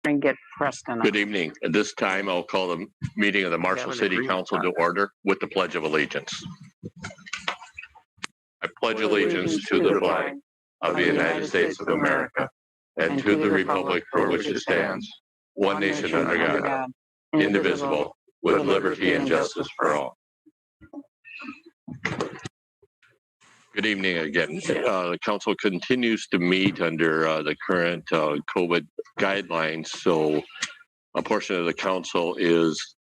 And get Preston. Good evening. At this time, I'll call the meeting of the Marshall City Council to order with the Pledge of Allegiance. I pledge allegiance to the flag of the United States of America and to the republic for which it stands, one nation under God, indivisible, with liberty and justice for all. Good evening again. The council continues to meet under the current COVID guidelines, so a portion of the council is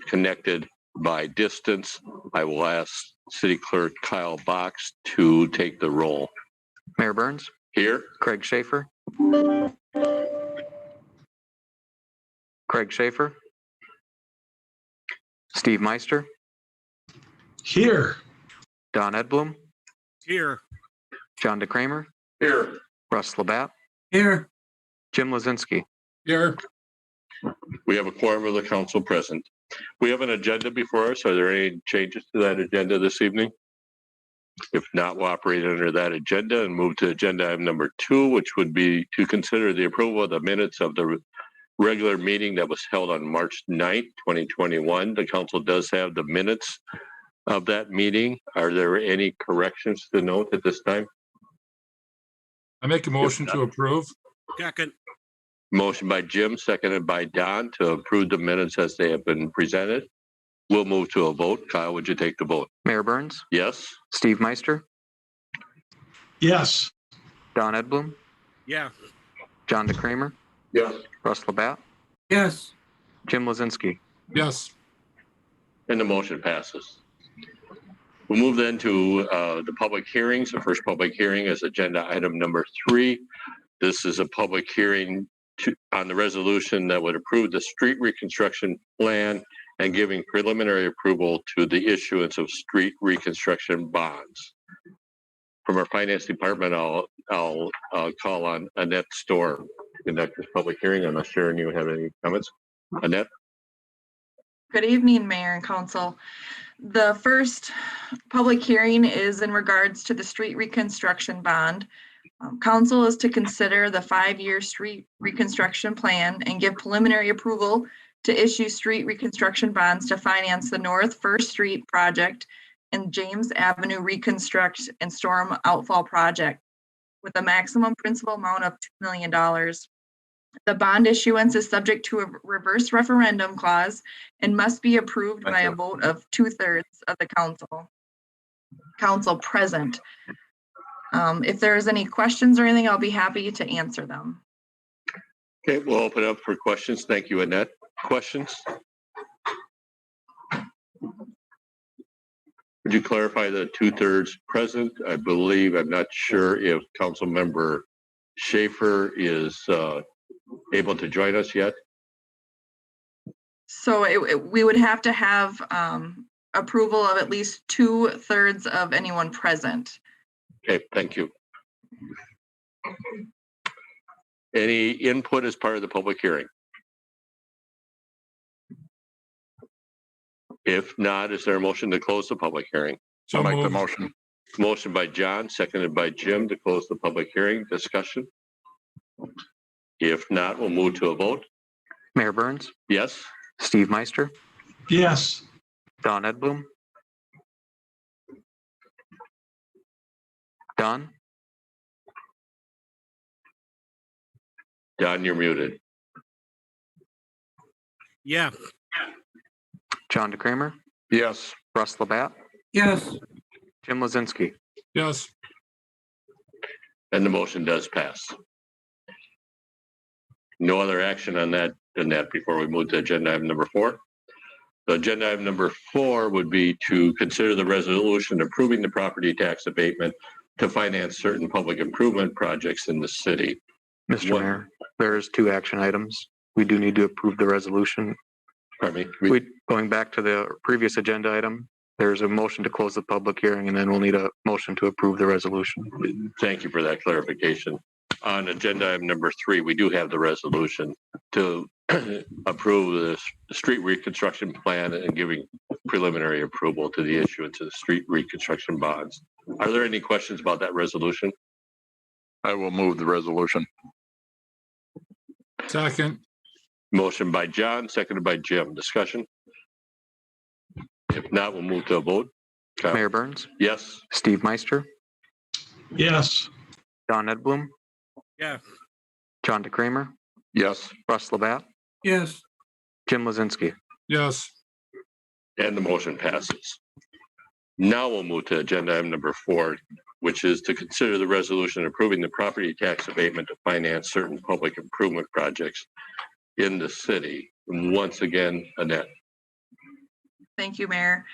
connected by distance. I will ask City Clerk Kyle Box to take the roll. Mayor Burns. Here. Craig Schaefer. Craig Schaefer. Steve Meister. Here. Don Edblum. Here. John DeCramer. Here. Russ Labatt. Here. Jim Lazinski. Here. We have a quorum of the council present. We have an agenda before us. Are there any changes to that agenda this evening? If not, we'll operate under that agenda and move to agenda item number 2, which would be to consider the approval of the minutes of the regular meeting that was held on March 9th, 2021. The council does have the minutes of that meeting. Are there any corrections to note at this time? I make a motion to approve. Second. Motion by Jim, seconded by Don to approve the minutes as they have been presented. We'll move to a vote. Kyle, would you take the vote? Mayor Burns. Yes. Steve Meister. Yes. Don Edblum. Yeah. John DeCramer. Yes. Russ Labatt. Yes. Jim Lazinski. Yes. And the motion passes. We'll move then to the public hearings. The first public hearing is agenda item number 3. This is a public hearing on the resolution that would approve the street reconstruction plan and giving preliminary approval to the issuance of street reconstruction bonds. From our finance department, I'll call on Annette Storm to conduct this public hearing. Unless Sharon, you have any comments? Annette? Good evening, Mayor and Council. The first public hearing is in regards to the street reconstruction bond. Council is to consider the 5-year street reconstruction plan and give preliminary approval to issue street reconstruction bonds to finance the North First Street project and James Avenue reconstruct and storm outfall project with a maximum principal amount of $2 million. The bond issuance is subject to a reverse referendum clause and must be approved by a vote of 2/3 of the council present. If there's any questions or anything, I'll be happy to answer them. Okay, we'll open up for questions. Thank you, Annette. Questions? Would you clarify the 2/3 present? I believe, I'm not sure if Council Member Schaefer is able to join us yet. So we would have to have approval of at least 2/3 of anyone present. Okay, thank you. Any input as part of the public hearing? If not, is there a motion to close the public hearing? So make the motion. Motion by John, seconded by Jim to close the public hearing. Discussion? If not, we'll move to a vote. Mayor Burns. Yes. Steve Meister. Yes. Don Edblum. Don, Don, you're muted. Yeah. John DeCramer, Yes. Russ Labatt, Yes. Jim Lozinski. Yes. And the motion does pass. No other action on that than that before we move to agenda item number 4. So agenda item number 4 would be to consider the resolution approving the property tax abatement to finance certain public improvement projects in the city. Mr. What- Mayor, there's 2 action items. We do need to approve the resolution. Pardon me. Going back to the previous agenda item, there's a motion to close the public hearing, and then we'll need a motion to approve the resolution. Thank you for that clarification. On agenda item number 3, we do have the resolution to approve the street reconstruction plan and giving preliminary approval to the issuance of the street reconstruction bonds. Are there any questions about that resolution? I will move the resolution. Second. Motion by John, seconded by Jim. Discussion? If not, we'll move to a vote. Kyle? Mayor Burns, Yes. Steve Meister, Yes. Don Edblum, Yeah. John DeCramer, Yes. Russ Labatt, Yes. Jim Lozinski. Yes. And the motion passes. Now we'll move to agenda item number 4, which is to consider the resolution approving the property tax abatement to finance certain public improvement projects in the city. And once again, Annette. Thank you, Mayor.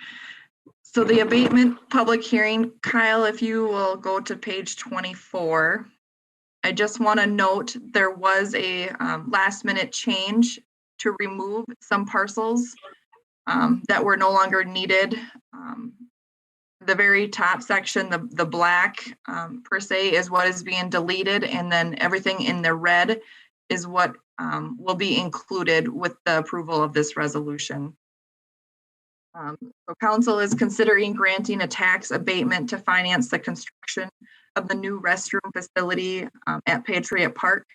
So the abatement public hearing, Kyle, if you will go to page 24. I just want to note there was a last minute change to remove some parcels that were no longer needed. The very top section, the black per se, is what is being deleted, and then everything in the red is what will be included with the approval of this resolution. So council is considering granting a tax abatement to finance the construction of the new restroom facility at Patriot Park.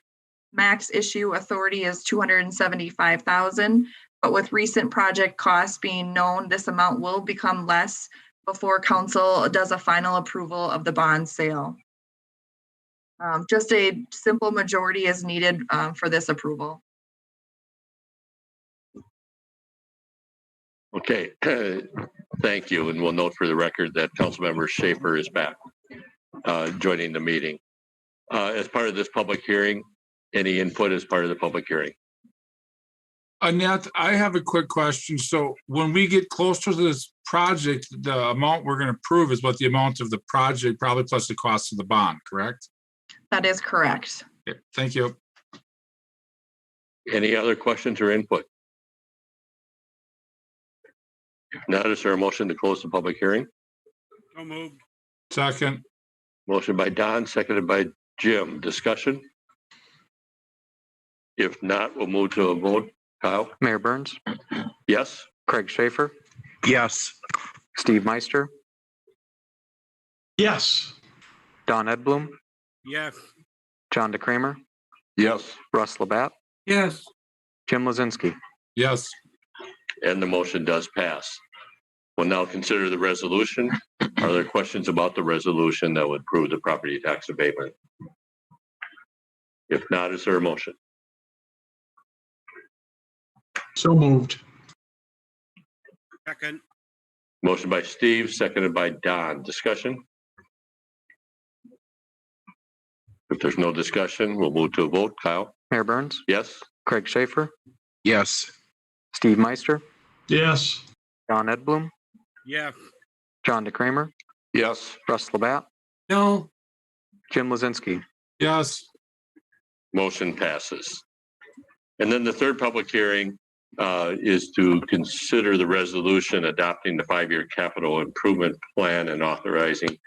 Max issue authority is $275,000, but with recent project costs being known, this amount will become less before council does a final approval of the bond sale. Just a simple majority is needed for this approval. Okay, thank you. And we'll note for the record that Councilmember Schaefer is back, joining the meeting. As part of this public hearing, any input as part of the public hearing? Annette, I have a quick question. So when we get closer to this project, the amount we're going to approve is what the amount of the project, probably plus the cost of the bond, correct? That is correct. Okay, thank you. Any other questions or input? If not, is there a motion to close the public hearing? So moved. Second. Motion by Don, seconded by Jim. Discussion? If not, we'll move to a vote. Kyle? Mayor Burns, Yes? Craig Schaefer, Yes. Steve Meister, Yes. Don Edblum, Yes. John DeCramer, Yes. Russ Labatt, Yes. Jim Lozinski. Yes. And the motion does pass. We'll now consider the resolution. Are there questions about the resolution that would approve the property tax abatement? If not, is there a motion? So moved. Second. Motion by Steve, seconded by Don. Discussion? If there's no discussion, we'll move to a vote. Kyle? Mayor Burns, Yes? Craig Schaefer, Yes. Steve Meister, Yes. Don Edblum, Yes. John DeCramer, Yes. Russ Labatt, No. Jim Lozinski. Yes. Motion passes. And then the third public hearing is to consider the resolution adopting the 5-year capital improvement plan and authorizing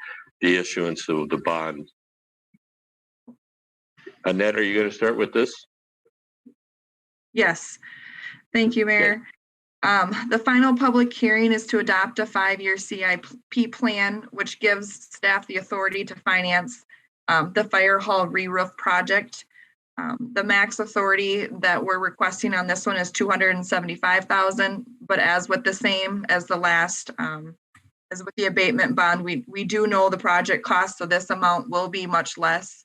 the issuance of the bond. Annette, are you going to start with this? Yes. Thank you, Mayor. The final public hearing is to adopt a 5-year CIP plan, which gives staff the authority to finance the fire hall re-roof project. The max authority that we're requesting on this one is $275,000, But as with the same as the last, as with the abatement bond, we do know the project cost, so this amount will be much less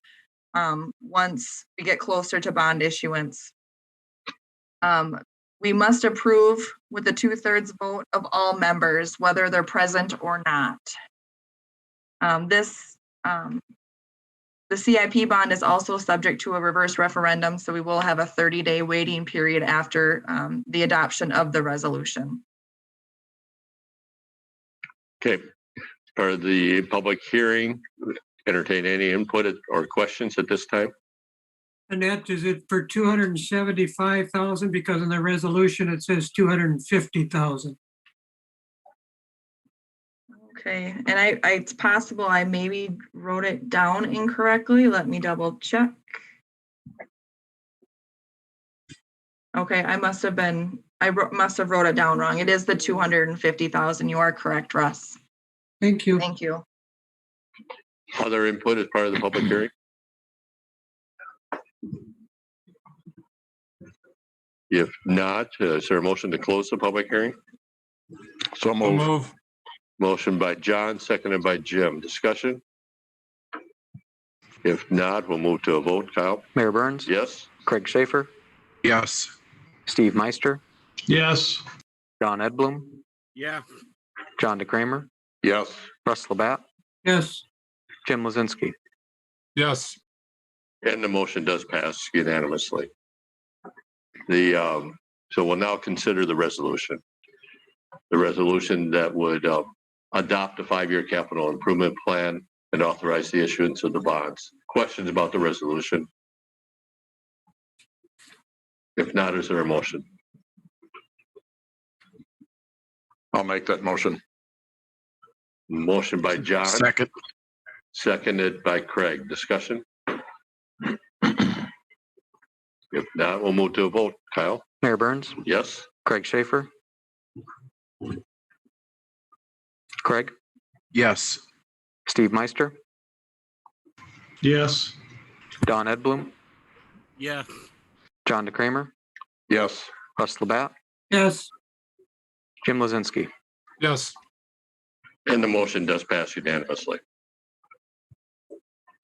once we get closer to bond issuance. We must approve with a 2/3 vote of all members, whether they're present or not. The CIP bond is also subject to a reverse referendum, so we will have a 30-day waiting period after the adoption of the resolution. Okay. For the public hearing, entertain any input or questions at this time? Annette, is it for 275,000? Because in the resolution, it says 250,000. Okay, and it's possible I maybe wrote it down incorrectly. Let me double check. Okay, I must have wrote it down wrong. It is the 250,000. You are correct, Russ. Thank you. Thank you. Other input as part of the public hearing? If not, is there a motion to close the public hearing? So I'll moved. move. Motion by John, seconded by Jim. Discussion? If not, we'll move to a vote. Kyle? Mayor Burns, Yes? Craig Schaefer, Yes. Steve Meister, Yes. John Edblum, Yeah. John DeCramer, Yes. Russ Labatt, Yes. Jim Lozinski. Yes. And the motion does pass unanimously. So we'll now consider the resolution. The resolution that would adopt a 5-year capital improvement plan and authorize the issuance of the bonds. Questions about the resolution? If not, is there a motion? I'll make that motion. Motion by John, Second. seconded by Craig. Discussion? If not, we'll move to a vote. Kyle? Mayor Burns, Yes? Craig Schaefer, Craig, Yes. Steve Meister, Yes. Don Edblum, Yeah. John DeCramer, Yes. Russ Labatt, Yes. Jim Lozinski. Yes. And the motion does pass unanimously.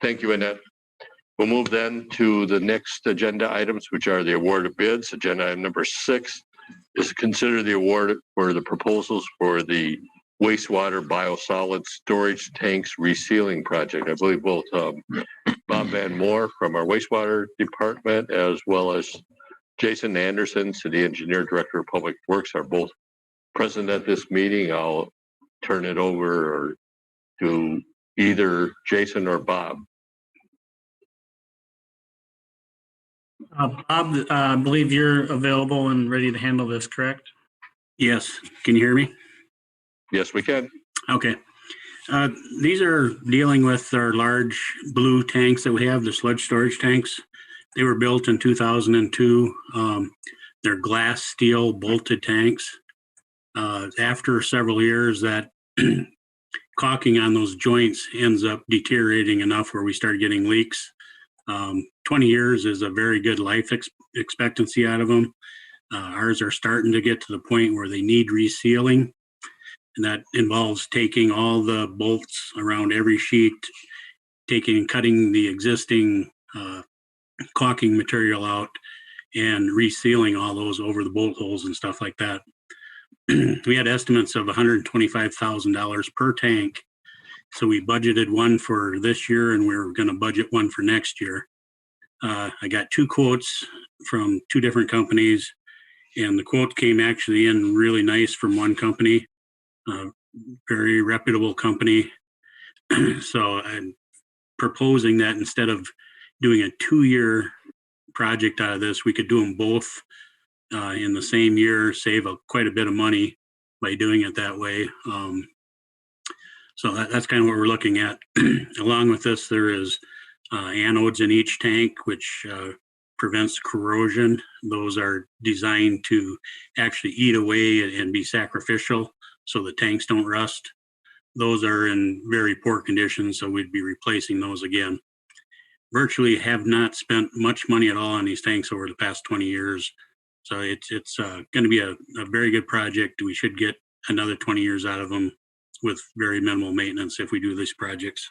Thank you, Annette. We'll move then to the next agenda items, which are the award of bids. Agenda item number 6 is to consider the award for the proposals for the wastewater biosolids storage tanks resealing project. I believe both Bob Van Moore from our wastewater department, as well as Jason Anderson, City Engineer, Director of Public Works, are both present at this meeting. I'll turn it over to either Jason or Bob. Bob, I believe you're available and ready to handle this, correct? Yes. Can you hear me? Yes, we can. Okay. These are dealing with our large blue tanks that we have, the sludge storage tanks. They were built in 2002. They're glass steel bolted tanks. After several years, that caulking on those joints ends up deteriorating enough where we start getting leaks. 20 years is a very good life expectancy out of them. Ours are starting to get to the point where they need resealing, and that involves taking all the bolts around every sheet, cutting the existing caulking material out and resealing all those over the bolt holes and stuff like that. We had estimates of $125,000 per tank. So we budgeted one for this year, and we're going to budget one for next year. I got 2 quotes from 2 different companies, and the quote came actually in really nice from one company, very reputable company. So I'm proposing that instead of doing a 2-year project out of this, we could do them both in the same year, save quite a bit of money by doing it that way. So that's kind of what we're looking at. Along with this, there is anodes in each tank, which prevents corrosion. Those are designed to actually eat away and be sacrificial so the tanks don't rust. Those are in very poor condition, so we'd be replacing those again. Virtually have not spent much money at all on these tanks over the past 20 years. So it's going to be a very good project. We should get another 20 years out of them with very minimal maintenance if we do these projects.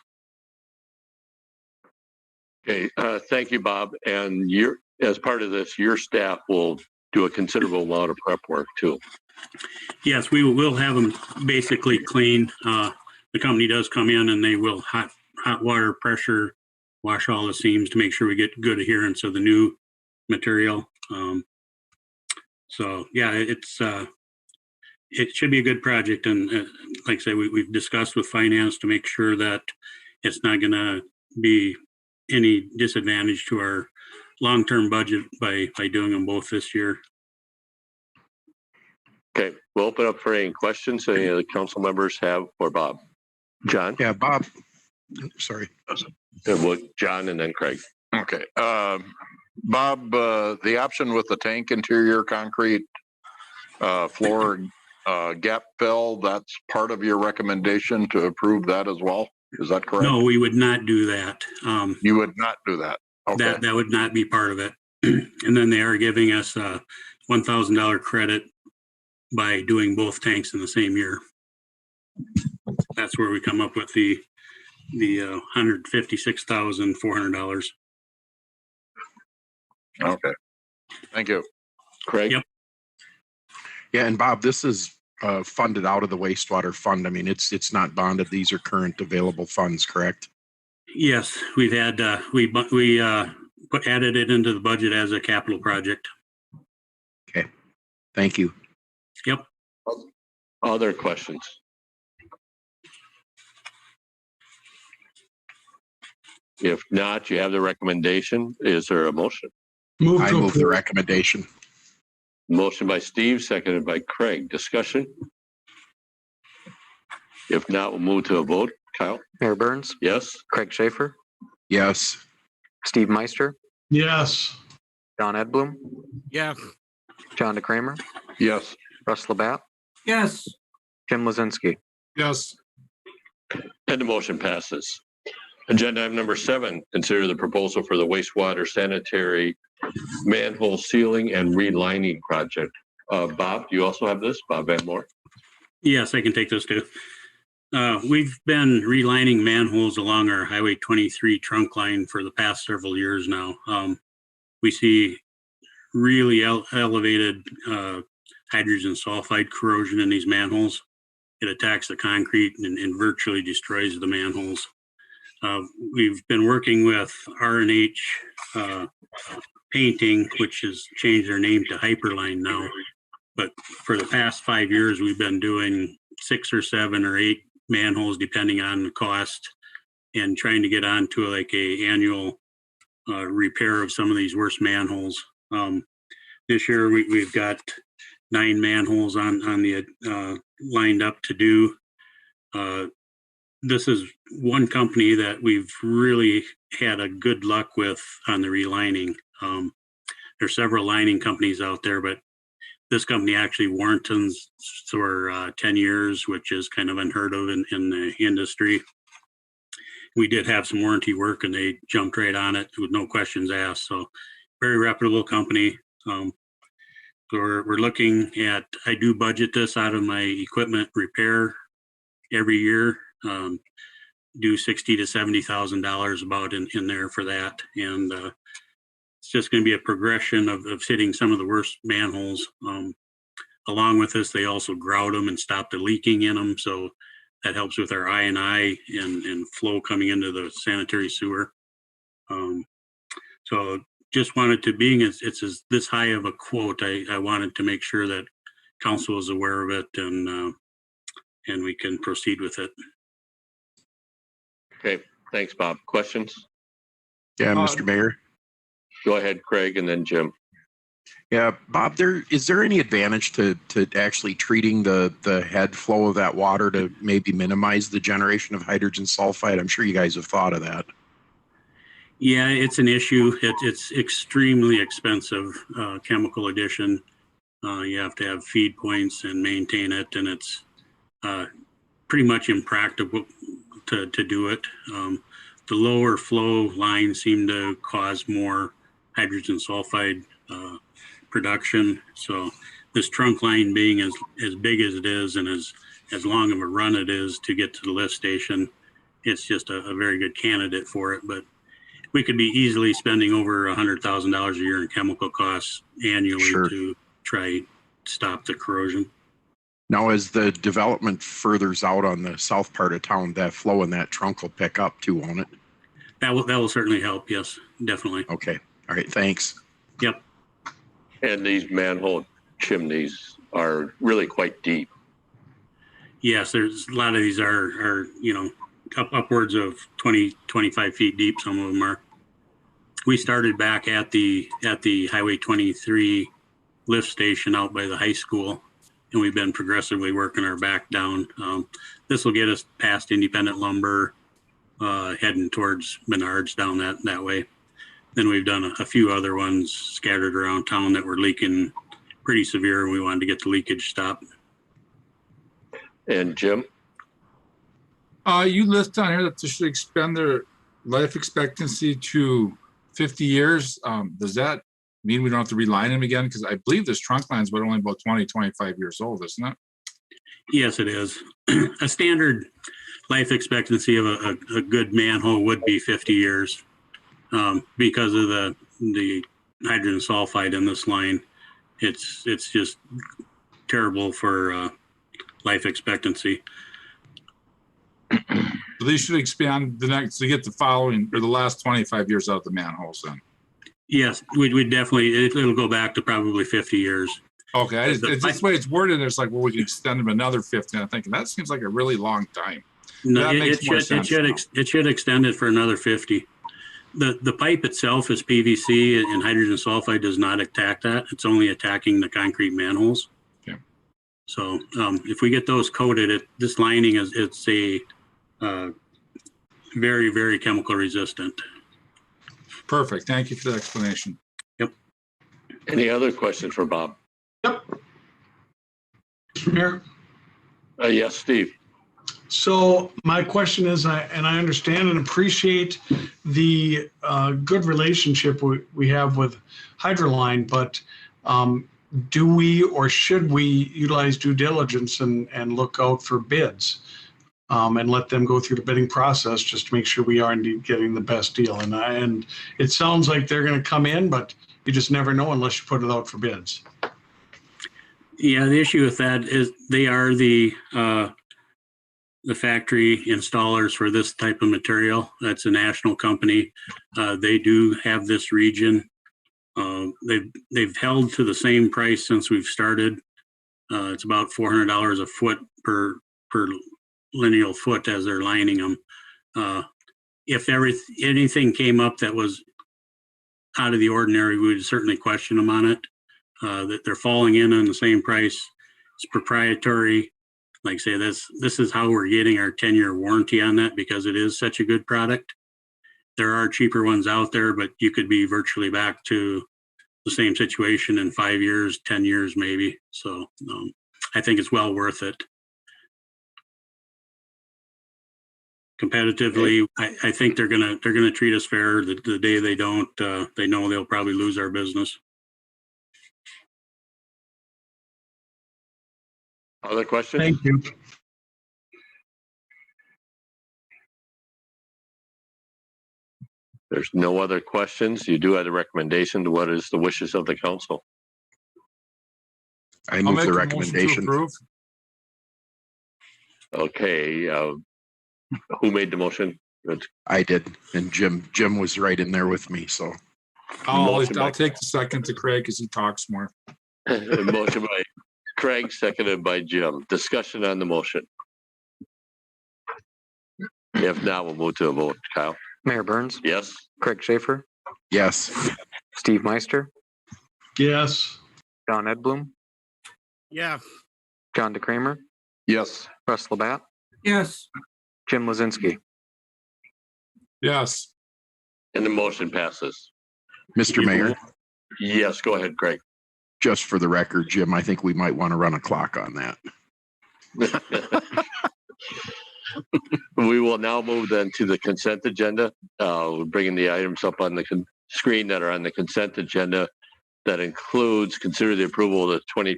Okay, thank you, Bob. And as part of this, your staff will do a considerable amount of prep work too. Yes, we will have them basically clean. The company does come in and they will hot water pressure wash all the seams to make sure we get good adherence of the new material. So yeah, it should be a good project. And like I say, we've discussed with finance to make sure that it's not going to be any disadvantage to our long-term budget by doing them both this year. Okay, we'll open up for any questions any of the council members have for Bob. John? Yeah, Bob. Sorry. John and then Craig. Okay. Bob, the option with the tank interior concrete floor gap fill, that's part of your recommendation to approve that as well? Is that correct? No, we would not do that. You would not do that? Okay. That would not be part of it. And then they are giving us a $1,000 credit by doing both tanks in the same year. That's where we come up with the $156,400. Okay. Thank you. Craig? Yep. Yeah, and Bob, this is funded out of the wastewater fund. I mean, it's not bonded. These are current available funds, correct? Yes, we've had we added it into the budget as a capital project. Okay. Thank you. Yep. Other questions? If not, you have the recommendation. Is there a motion? I move the recommendation. Motion by Steve, seconded by Craig. Discussion? If not, we'll move to a vote. Kyle? Mayor Burns, Yes? Craig Schaefer, Yes. Steve Meister, Yes. John Edblum, Yes. John DeCramer, Yes. Russ Labatt, yes, Jim Lozinski. Yes, And the motion passes. Agenda item number 7, consider the proposal for the wastewater sanitary manhole sealing and relining project. Bob, do you also have this? Bob Van Moore? Yes, I can take those too. We've been relining manholes along our Highway 23 trunk line for the past several years now. We see really elevated hydrogen sulfide corrosion in these manholes. It attacks the concrete and virtually destroys the manholes. We've been working with R&H Painting, which has changed their name to Hyperline now. But for the past 5 years, we've been doing 6 or 7 or 8 manholes, depending on the cost, and trying to get onto like a annual repair of some of these worst manholes. This year, we've got 9 manholes on the lined up to do. This is one company that we've really had a good luck with on the relining. There's several lining companies out there, but this company actually warrants for 10 years, which is kind of unheard of in the industry. We did have some warranty work and they jumped right on it with no questions asked. So very reputable company. So we're looking at, I do budget this out of my equipment repair every year. Do $60,000 to $70,000 about in there for that. And it's just going to be a progression of hitting some of the worst manholes. Along with this, they also grout them and stop the leaking in them. So that helps with our I&I and flow coming into the sanitary sewer. So just wanted to, being it's this high of a quote, I wanted to make sure that council is aware of it and we can proceed with it. Okay, thanks, Bob. Questions? Yeah, Mr. Mayor. Go ahead, Craig, and then Jim. Yeah, Bob, is there any advantage to actually treating the head flow of that water to maybe minimize the generation of hydrogen sulfide? I'm sure you guys have thought of that. Yeah, it's an issue. It's extremely expensive chemical addition. You have to have feed points and maintain it, and it's pretty much impractical to do it. The lower flow lines seem to cause more hydrogen sulfide production. So this trunk line being as big as it is and as long of a run it is to get to the lift station, it's just a very good candidate for it. But we could be easily spending over $100,000 a year in chemical costs annually Sure. to try stop the corrosion. Now, as the development furthers out on the south part of town, that flow in that trunk will pick up too, won't it? That will certainly help. Yes, definitely. Okay. All right. Thanks. Yep. And these manhole chimneys are really quite deep. Yes, there's a lot of these are upwards of 20, 25 feet deep. Some of them are. We started back at the Highway 23 lift station out by the high school, and we've been progressively working our back down. This will get us past Independent Lumber, heading towards Menards down that way. Then we've done a few other ones scattered around town that were leaking pretty severe, and we wanted to get the leakage stopped. And Jim? You list on here that they should extend their life expectancy to 50 years. Does that mean we don't have to reline them again? Because I believe this trunk line's but only about 20, 25 years old, isn't it? Yes, it is. A standard life expectancy of a good manhole would be 50 years because of the hydrogen sulfide in this line. It's just terrible for life expectancy. They should expand the next to get the following or the last 25 years out of the manholes then. Yes, we definitely, it'll go back to probably 50 years. Okay, it's this way it's worded. It's like, well, we can extend them another 50. I'm thinking that seems like a really long time. No, That makes more sense now. it should extend it for another 50. The pipe itself is PVC, and hydrogen sulfide does not attack that. It's only attacking the concrete manholes. Yeah. So if we get those coated, this lining it's a very, very chemical resistant. Perfect. Thank you for the explanation. Yep. Any other questions for Bob? Yep. Mr. Mayor. Yes, Steve. So my question is, and I understand and appreciate the good relationship we have with Hydroline, but do we or should we utilize due diligence and look out for bids and let them go through the bidding process just to make sure we are indeed getting the best deal? And it sounds like they're going to come in, but you just never know unless you put it out for bids. Yeah, the issue with that is they are the factory installers for this type of material. That's a national company. They do have this region. They've held to the same price since we've started. It's about $400 a foot per lineal foot as they're lining them. If anything came up that was out of the ordinary, we would certainly question them on it. That they're falling in on the same price. It's proprietary. Like I say, this is how we're getting our 10-year warranty on that because it is such a good product. There are cheaper ones out there, but you could be virtually back to the same situation in 5 years, 10 years maybe. So I think it's well worth it. Competitively, I think they're gonna treat us fair. The day they don't, they know they'll probably lose our business. Other questions? Thank you. There's no other questions. You do have a recommendation. What is the wishes of the council? I I'll move make the a motion to recommendation. approve. Okay, who made the motion? I did. And Jim was right in there with me. So I'll take the second to Craig because he talks more. Motion by Craig, seconded by Jim. Discussion on the motion. If not, we'll move to a vote. Kyle? Mayor Burns, Yes? Craig Schaefer, yes. Steve Meister, Yes. John Edblum, Yeah. John DeCramer, Yes. Russ Labatt, yes, Jim Lozinski. Yes. And the motion passes. Mr. Mayor, Yes, go ahead, Craig. just for the record, Jim, I think we might want to run a clock on that. We will now move then to the consent agenda. We're bringing the items up on the screen that are on the consent agenda. That includes consider the approval of the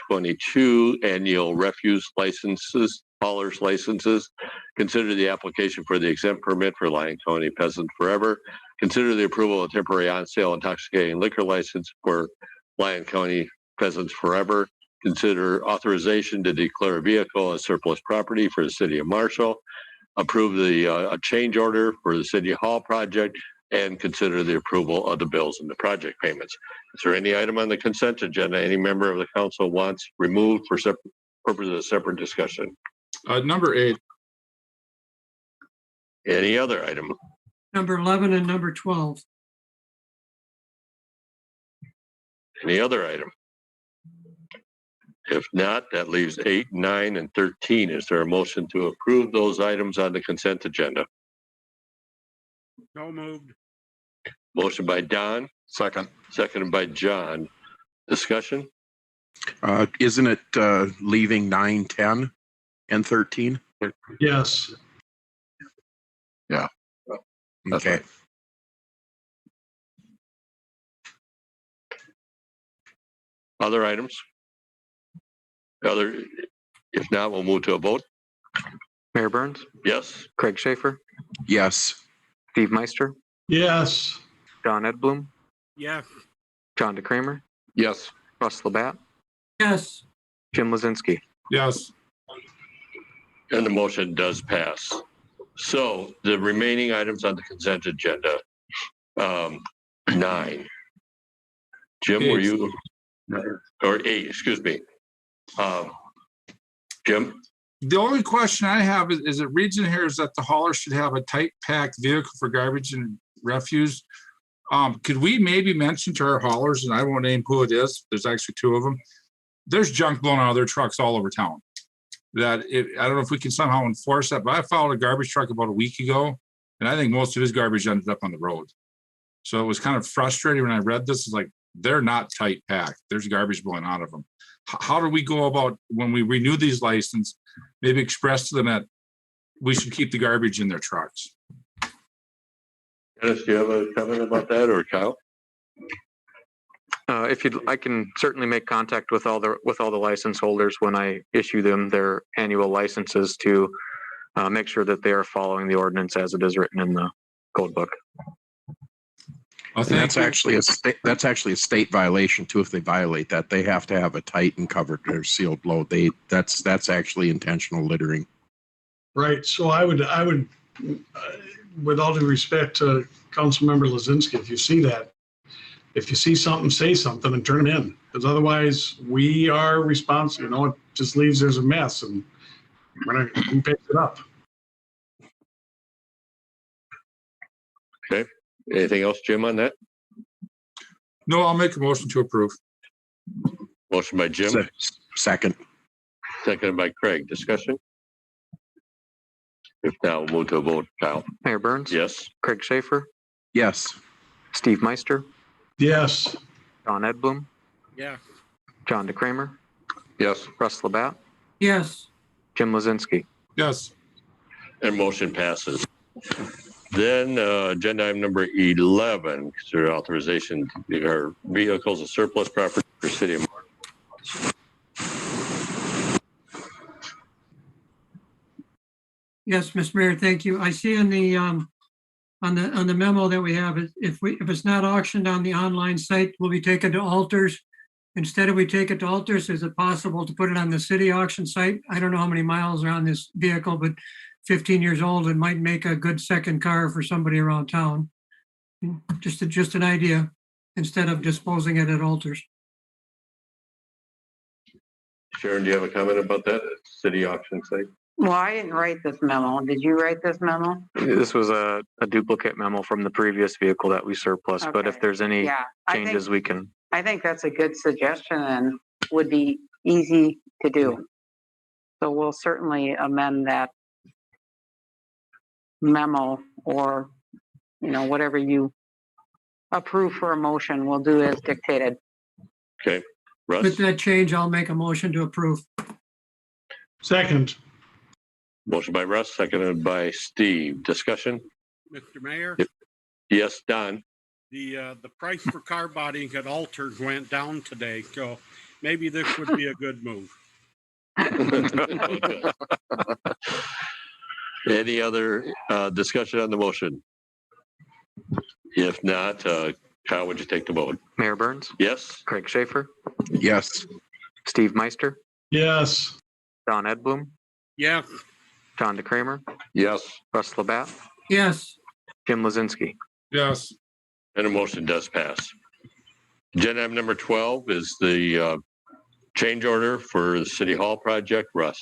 2021-22 annual refuse licenses, haulers licenses. Consider the application for the exempt permit for Lyon County Peasant Forever. Consider the approval of temporary on-sale intoxicating liquor license for Lyon County Peasants Forever. Consider authorization to declare a vehicle as surplus property for the city of Marshall. Approve the a change order for the City Hall project, and consider the approval of the bills and the project payments. Is there any item on the consent agenda any member of the council wants removed for purposes of separate discussion? Number 8. Any other item? Number 11 and number 12. Any other item? If not, that leaves 8, 9, and 13. Is there a motion to approve those items on the consent agenda? So moved. Motion by Don, Second. seconded by John. Discussion? Isn't it leaving 9, 10, and 13? Yes. That's Okay. right. Other items? If not, we'll move to a vote. Mayor Burns, Yes? Craig Schaefer, Yes. Steve Meister, Yes. Don Edblum, Yes. John DeCramer, Yes. Russ Labatt, Yes, Jim Lozinski. Yes. And the motion does pass. So the remaining items on the consent agenda, 9. Jim, were you, or 8, excuse me. Jim? The only question I have is it reads in here is that the hauler should have a tight packed vehicle for garbage and refuse. Could we maybe mention to our haulers, and I won't name who it is, there's actually 2 of them. There's junk blown out of their trucks all over town. I don't know if we can somehow enforce that, but I followed a garbage truck about a week ago, and I think most of his garbage ended up on the road. So it was kind of frustrating when I read this. It's like, they're not tight packed. There's garbage blowing out of them. How do we go about when we renew these licenses, maybe express to them that we should keep the garbage in their trucks? Dennis, do you have a comment about that, or Kyle? I can certainly make contact with all the license holders when I issue them their annual licenses to make sure that they are following the ordinance as it is written in the code book. Well, And that's actually a state violation too. If they violate that, they have to have a tight and covered or sealed load. That's actually intentional littering. Right. So I would, with all due respect to Councilmember Lozinski, if you see something, say something and turn it in, because otherwise we are responsible. It just leaves there's a mess, and who picks it up? Okay. Anything else, Jim, on that? No, I'll make a motion to approve. Motion by Jim, Second. seconded by Craig. Discussion? If not, we'll move to a vote. Kyle? Mayor Burns, Yes? Craig Schaefer, Yes. Steve Meister, Yes. Don Edblum, Yes. John DeCramer, Yes. Russ Labatt, yes, Jim Lozinski. Yes. And motion passes. Then agenda item number 11, consider authorization to declare vehicles as surplus property for city of Marshall. yes, Mr. Mayor, thank you. I see in the on the memo that we have, if it's not auctioned on the online site, will be taken to alters. Instead of we take it to alters, is it possible to put it on the city auction site? I don't know how many miles are on this vehicle, but 15 years old, it might make a good second car for somebody around town. Just an idea, instead of disposing it at alters. Sharon, do you have a comment about that? City auction site? Well, I didn't write this memo. Did you write this memo? This was a duplicate memo from the previous vehicle that we surplus, but if Okay. there's any Yeah, changes, we can. I think that's a good suggestion and would be easy to do. So we'll certainly amend that memo, or, whatever you approve for a motion, we'll do as dictated. Okay. Russ? With that change, I'll make a motion to approve. Second. Motion by Russ, seconded by Steve. Discussion? Mr. Mayor, Yes, Don? The price for car bodying at Alters went down today, so maybe this would be a good move. Any other discussion on the motion? If not, Kyle, would you take the vote? Mayor Burns, Yes? Craig Schaefer, Yes. Steve Meister, Yes. Don Edblum, Yeah, John DeCramer, Yes. Russ Labatt, yes, Jim Lozinski. Yes. And the motion does pass. Agenda item number 12 is the change order for the City Hall project. Russ?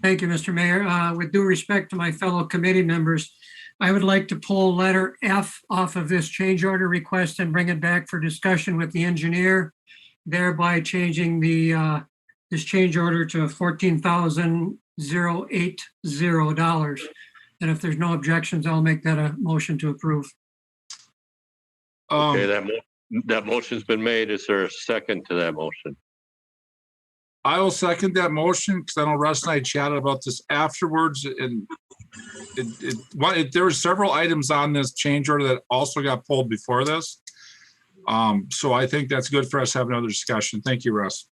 thank you, Mr. Mayor. With due respect to my fellow committee members, I would like to pull letter F off of this change order request and bring it back for discussion with the engineer, thereby changing this change order to $14,080. And if there's no objections, I'll make that a motion to approve. Okay, that motion's been made. Is there a second to that motion? I will second that motion because I know Russ and I chatted about this afterwards, and there were several items on this change order that also got pulled before this. So I think that's good for us to have another discussion. Thank you, Russ.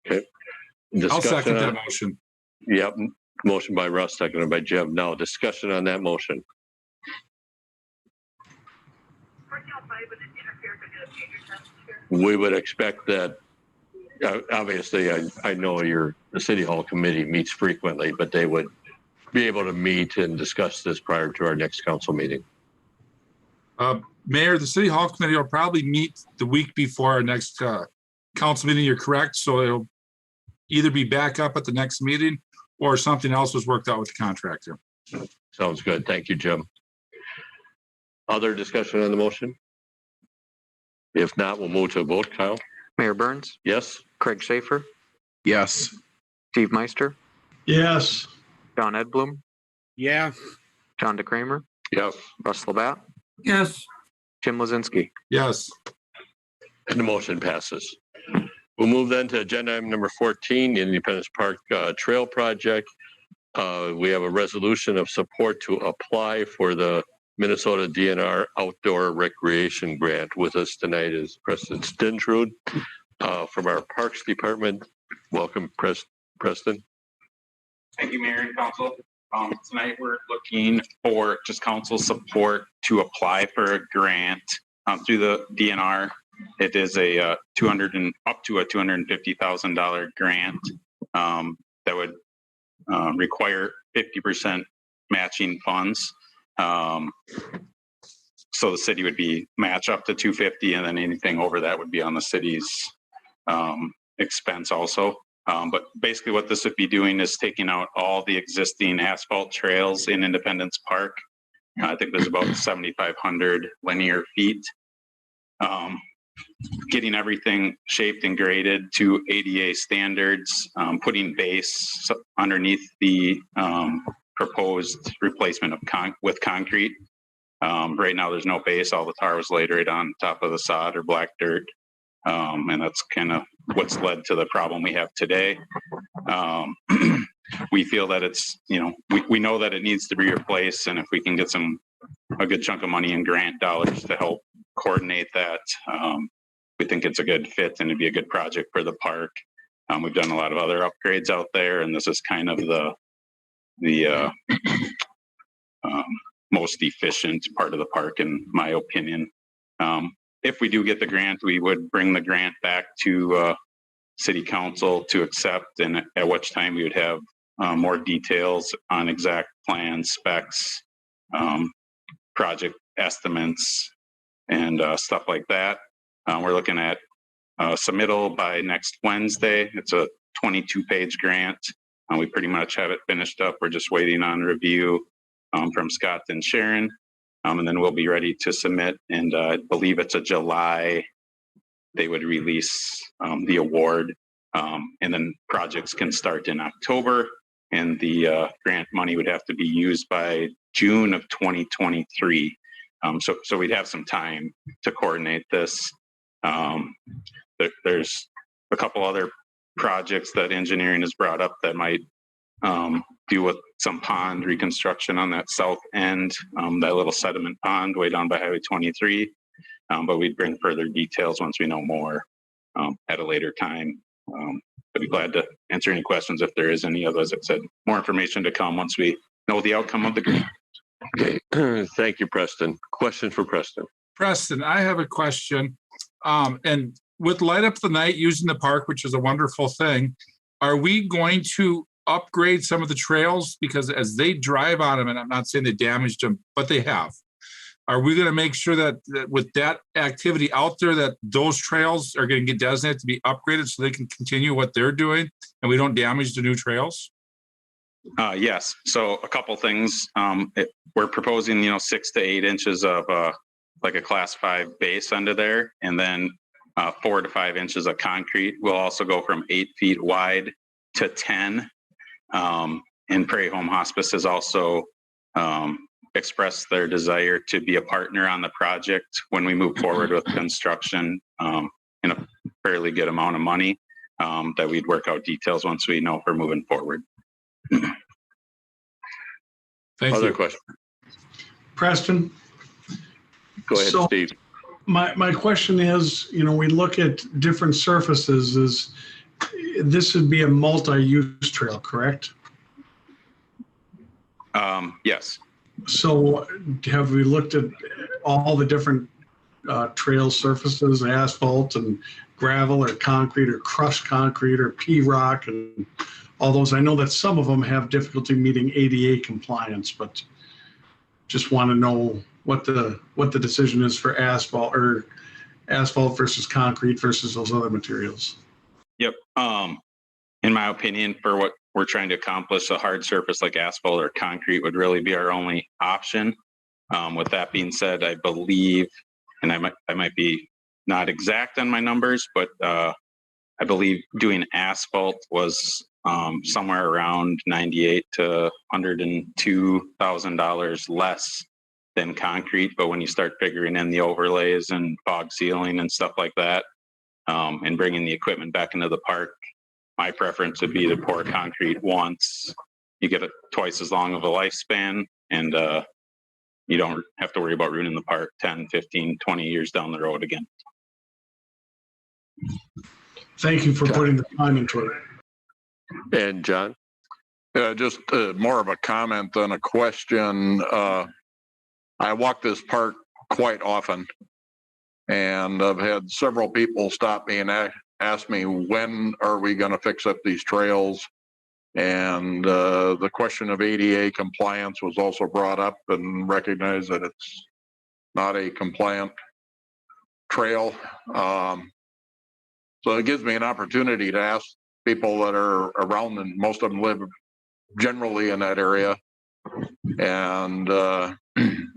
Okay. I'll second that on, motion. Yep. Motion by Russ, seconded by Jim. Now discussion on that motion. We would expect that, obviously, I know the City Hall committee meets frequently, but they would be able to meet and discuss this prior to our next council meeting. Mayor, the City Hall committee will probably meet the week before our next council meeting. You're correct. So it'll either be back up at the next meeting or something else was worked out with the contractor. Sounds good. Thank you, Jim. Other discussion on the motion? If not, we'll move to a vote. Kyle? Mayor Burns, Yes? Craig Schaefer, Yes. Steve Meister, Yes. John Edblum, yeah, John DeCramer, Yes. Russ Labatt, Yes, Jim Lozinski. Yes. And the motion passes. We'll move then to agenda item number 14, the Independence Park Trail Project. We have a resolution of support to apply for the Minnesota DNR Outdoor Recreation Grant. With us tonight is Preston Stintrude from our Parks Department. Welcome, Preston. Thank you, Mayor and Council. Tonight we're looking for just council support to apply for a grant through the DNR. It is a up to a $250,000 grant that would require 50% matching funds. So the city would be match up to 250, and then anything over that would be on the city's expense also. But basically what this would be doing is taking out all the existing asphalt trails in Independence Park. I think there's about 7,500 linear feet. Getting everything shaped and graded to ADA standards, putting base underneath the proposed replacement of with concrete. Right now there's no base. All the tar was laid right on top of the sod or black dirt. And that's kind of what's led to the problem we have today. We feel that it's, we know that it needs to be replaced, and if we can get a good chunk of money in grant dollars to help coordinate that, we think it's a good fit and it'd be a good project for the park. We've done a lot of other upgrades out there, and this is kind of the most efficient part of the park, in my opinion. If we do get the grant, we would bring the grant back to City Council to accept, and at which time we would have more details on exact plans, specs, project estimates, and stuff like that. We're looking at submittal by next Wednesday. It's a 22-page grant. We pretty much have it finished up. We're just waiting on review from Scott and Sharon. And then we'll be ready to submit. And I believe it's a July, they would release the award. And then projects can start in October. And the grant money would have to be used by June of 2023. So we'd have some time to coordinate this. There's a couple other projects that engineering has brought up that might do with some pond reconstruction on that south end, that little sediment pond way down by Highway 23. But we'd bring further details once we know more at a later time. I'd be glad to answer any questions if there is any of those. As I said, more information to come once we know the outcome of the grant. Okay, thank you, Preston. Question for Preston. Preston, I have a question. And with Light Up the Night using the park, which is a wonderful thing, are we going to upgrade some of the trails? Because as they drive on them, and I'm not saying they damaged them, but they have. Are we going to make sure that with that activity out there, that those trails are going to get designated to be upgraded so they can continue what they're doing and we don't damage the new trails? Yes. So a couple things. We're proposing, 6 to 8 inches of like a class 5 base under there, and then 4 to 5 inches of concrete. We'll also go from 8 feet wide to 10. And Prairie Home Hospice has also expressed their desire to be a partner on the project when we move forward with construction in a fairly good amount of money, that we'd work out details once we know if we're moving forward. Thank Other you. question? Preston? Go ahead, So, Steve. My question is, we look at different surfaces. This would be a multi-use trail, correct? Yes. So have we looked at all the different trail surfaces, asphalt and gravel or concrete or crushed concrete or P-rock and all those? I know that some of them have difficulty meeting ADA compliance, but just want to know what the decision is for asphalt versus concrete versus those other materials. Yep. In my opinion, for what we're trying to accomplish, a hard surface like asphalt or concrete would really be our only option. With that being said, I believe, and I might be not exact on my numbers, but I believe doing asphalt was somewhere around $98,000 to $102,000 less than concrete. But when you start figuring in the overlays and fog sealing and stuff like that, and bringing the equipment back into the park, my preference would be to pour concrete once. You get twice as long of a lifespan, and you don't have to worry about ruining the park 10, 15, 20 years down the road again. Thank you for putting the time into it. And John? Just more of a comment than a question. I walk this park quite often, and I've had several people stop me and ask me, when are we going to fix up these trails? And the question of ADA compliance was also brought up, and recognize that it's not a compliant trail. So it gives me an opportunity to ask people that are around, and most of them live generally in that area, and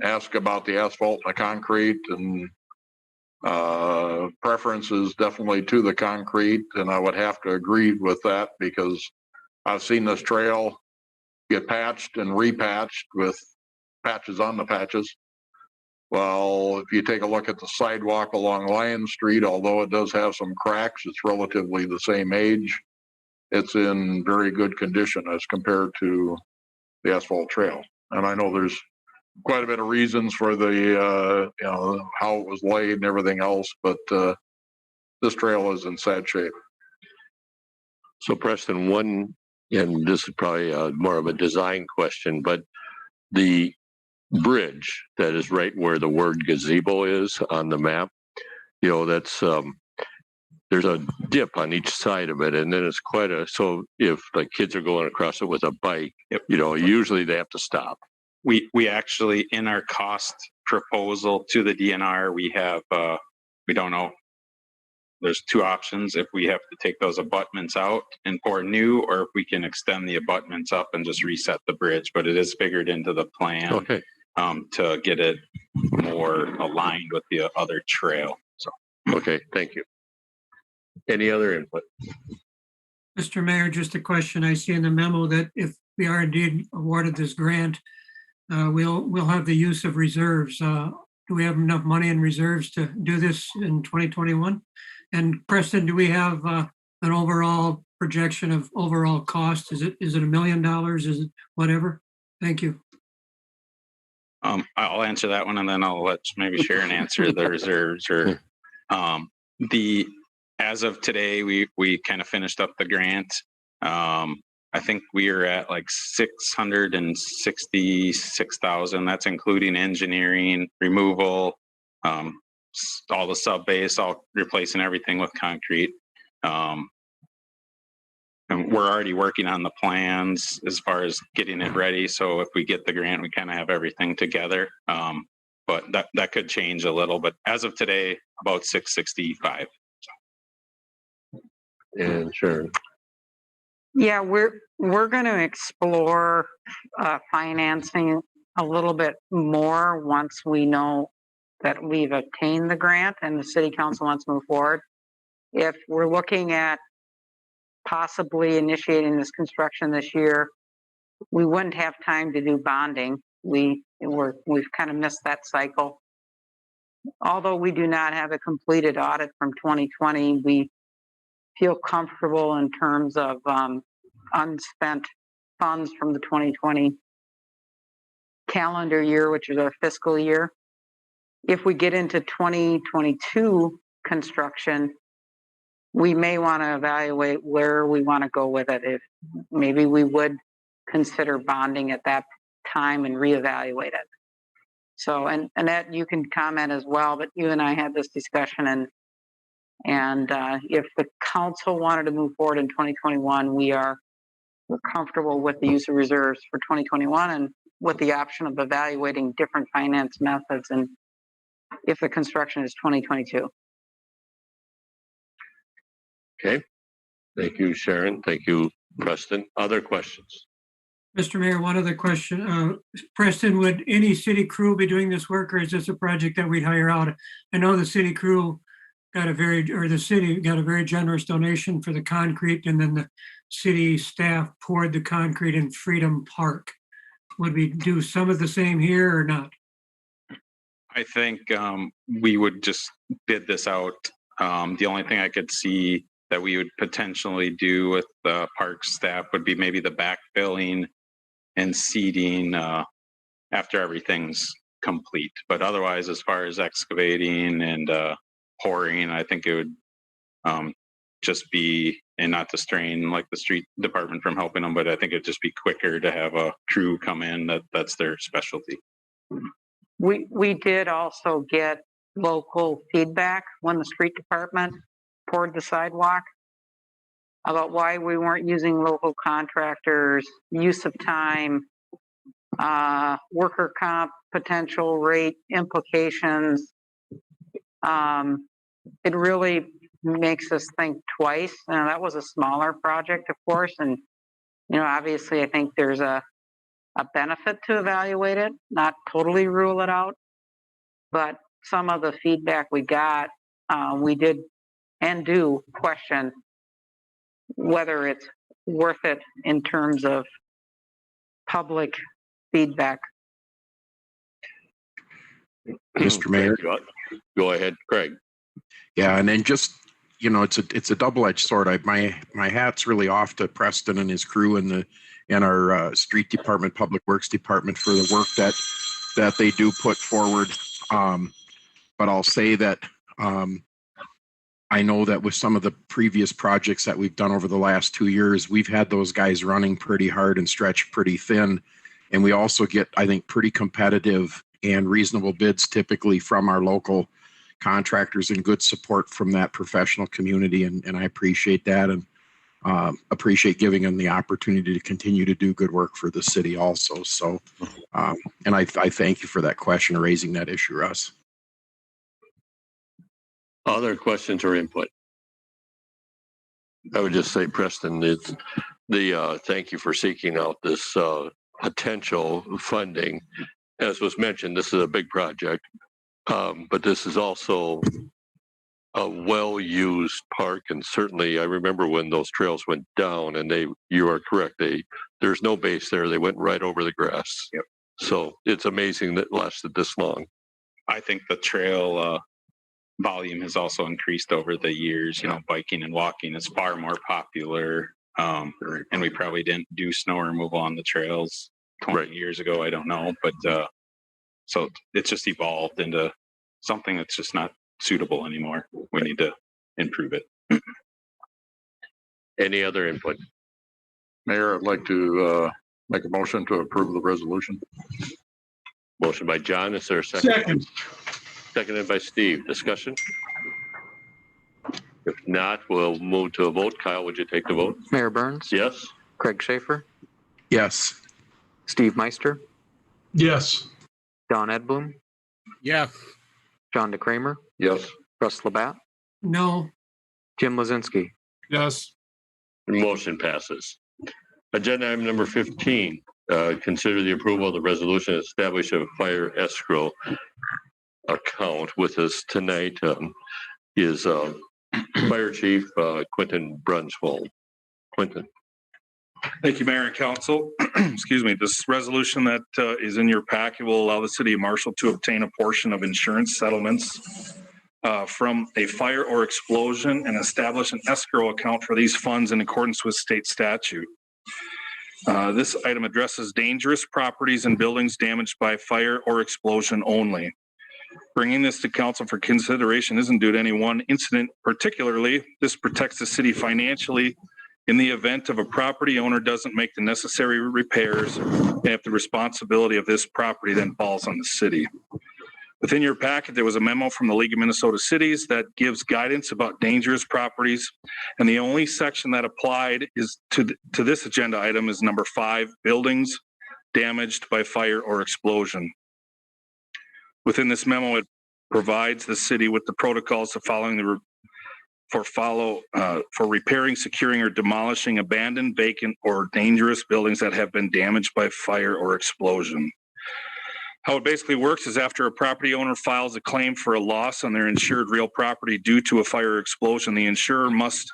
ask about the asphalt and the concrete, and preferences definitely to the concrete. And I would have to agree with that, because I've seen this trail get patched and repatched with patches on the patches. Well, if you take a look at the sidewalk along Lion Street, although it does have some cracks, it's relatively the same age. It's in very good condition as compared to the asphalt trail. And I know there's quite a bit of reasons for the, how it was laid and everything else, but this trail is in sad shape. So Preston, one, and this is probably more of a design question, but the bridge that is right where the word gazebo is on the map, that's there's a dip on each side of it, and then it's so if like kids are going across it with a bike, usually they have to stop. We actually, in our cost proposal to the DNR, we have, we don't know, there's two options: if we have to take those abutments out and pour new, or if we can extend the abutments up and just reset the bridge. But it is figured into the plan. Okay. To get it more aligned with the other trail. So, okay, thank you. Any other input? Mr. Mayor, just a question. I see in the memo that if we are indeed awarded this grant, we'll have the use of reserves. Do we have enough money in reserves to do this in 2021? And Preston, do we have an overall projection of overall cost? Is it $1 million? Is it whatever? Thank you. I'll answer that one, and then I'll let maybe Sharon answer the reserves or the. As of today, we kind of finished up the grant. I think we are at like 666,000. That's including engineering, removal, all the sub base, all replacing everything with concrete. And we're already working on the plans as far as getting it ready. So if we get the grant, we kind of have everything together. But that could change a little. But as of today, about 665. And Sharon. Yeah, we're going to explore financing a little bit more once we know that we've obtained the grant and the city council wants to move forward. If we're looking at possibly initiating this construction this year, we wouldn't have time to do bonding. We've kind of missed that cycle. Although we do not have a completed audit from 2020, we feel comfortable in terms of unspent funds from the 2020 calendar year, which is our fiscal year. If we get into 2022 construction, we may want to evaluate where we want to go with it. If maybe we would consider bonding at that time and reevaluate it. So, and that you can comment as well, but you and I had this discussion, and if the council wanted to move forward in 2021, we're comfortable with the use of reserves for 2021 and with the option of evaluating different finance methods, and if the construction is 2022. Okay. Thank you, Sharon. Thank you, Preston. Other questions? Mr. Mayor, one other question. Preston, would any city crew be doing this work, or is this a project that we'd hire out? I know the city crew the city got a very generous donation for the concrete, and then the city staff poured the concrete in Freedom Park. Would we do some of the same here or not? I think we would just bid this out. The only thing I could see that we would potentially do with the park staff would be maybe the backfilling and seeding after everything's complete. But otherwise, as far as excavating and pouring, I think it would just be, and not to strain like the street department from helping them, but I think it'd just be quicker to have a crew come in that's their specialty. We did also get local feedback when the street department poured the sidewalk about why we weren't using local contractors, use of time, worker comp potential rate implications. It really makes us think twice. Now, that was a smaller project, of course, and obviously I think there's a benefit to evaluate it, not totally rule it out, but some of the feedback we got, we did and do question whether it's worth it in terms of public feedback. Mr. Mayor. Go ahead, Craig. Yeah, and then just, it's a double-edged sword. My hat's really off to Preston and his crew and our street department, public works department for the work that they do put forward. But I'll say that I know that with some of the previous projects that we've done over the last 2 years, we've had those guys running pretty hard and stretched pretty thin. And we also get, I think, pretty competitive and reasonable bids typically from our local contractors and good support from that professional community. And I appreciate that, and appreciate giving them the opportunity to continue to do good work for the city also. So, and I thank you for that question, raising that issue, Russ. Other questions or input? I would just say, Preston, it's thank you for seeking out this potential funding. As was mentioned, this is a big project, but this is also a well-used park, and certainly I remember when those trails went down, and you are correct, there's no base there. They went right over the grass. Yep. So it's amazing that it lasted this long. I think the trail volume has also increased over the years. You know, biking and walking is far more popular. And we probably didn't do snow removal on the trails 20 years ago. I don't know, but so it's just evolved into something that's just not suitable anymore. We need to improve it. Any other input? Mayor, I'd like to make a motion to approve the resolution. Motion by John. Is there a second? Second. Seconded by Steve. Discussion? If not, we'll move to a vote. Kyle, would you take the vote? Mayor Burns, Yes. Craig Schaefer, Yes. Steve Meister, Yes. Don Edblum, Yeah, John DeCramer, Yes. Russ Labatt, No, Jim Lozinski. Yes. Motion passes. Agenda item number 15, consider the approval of the resolution to establish a fire escrow account. With us tonight is Fire Chief Quentin Brunsvold. Quentin. Thank you, Mayor and Council. Excuse me. This resolution that is in your packet will allow the City of Marshall to obtain a portion of insurance settlements from a fire or explosion and establish an escrow account for these funds in accordance with state statute. This item addresses dangerous properties and buildings damaged by fire or explosion only. Bringing this to council for consideration isn't due to any one incident particularly. This protects the city financially in the event of a property owner doesn't make the necessary repairs and if the responsibility of this property then falls on the city. Within your packet, there was a memo from the League of Minnesota Cities that gives guidance about dangerous properties. And the only section that applied is to this agenda item is number 5, buildings damaged by fire or explosion. Within this memo, it provides the city with the protocols for repairing, securing, or demolishing abandoned, vacant, or dangerous buildings that have been damaged by fire or explosion. How it basically works is after a property owner files a claim for a loss on their insured real property due to a fire or explosion, the insurer must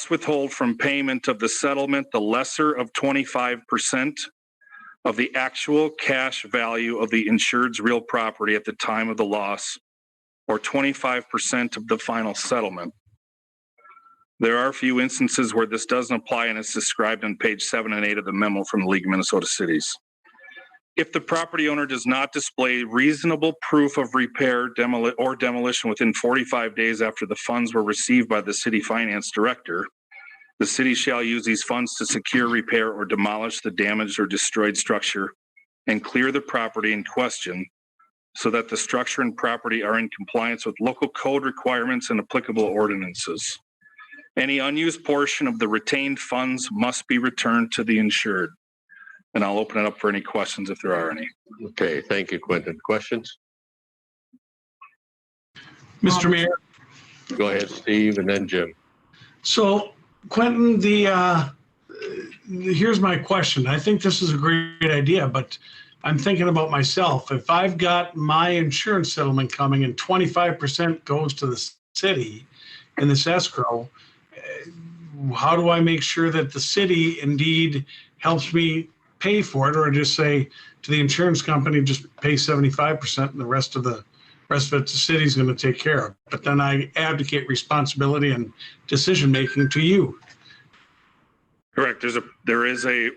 withhold from payment of the settlement the lesser of 25% of the actual cash value of the insured's real property at the time of the loss, or 25% of the final settlement. There are a few instances where this doesn't apply, and it's described on page 7 and 8 of the memo from the League of Minnesota Cities. If the property owner does not display reasonable proof of repair or demolition within 45 days after the funds were received by the city finance director, the city shall use these funds to secure, repair, or demolish the damaged or destroyed structure and clear the property in question so that the structure and property are in compliance with local code requirements and applicable ordinances. Any unused portion of the retained funds must be returned to the insured. And I'll open it up for any questions if there are any. Okay, thank you, Quentin. Questions? Mr. Mayor. Go ahead, Steve, and then Jim. So Quentin, here's my question. I think this is a great idea, but I'm thinking about myself. If I've got my insurance settlement coming and 25% goes to the city in this escrow, how do I make sure that the city indeed helps me pay for it, or just say to the insurance company, just pay 75% and the rest of it the city's going to take care of? But then I abdicate responsibility and decision-making to you. Correct. There is a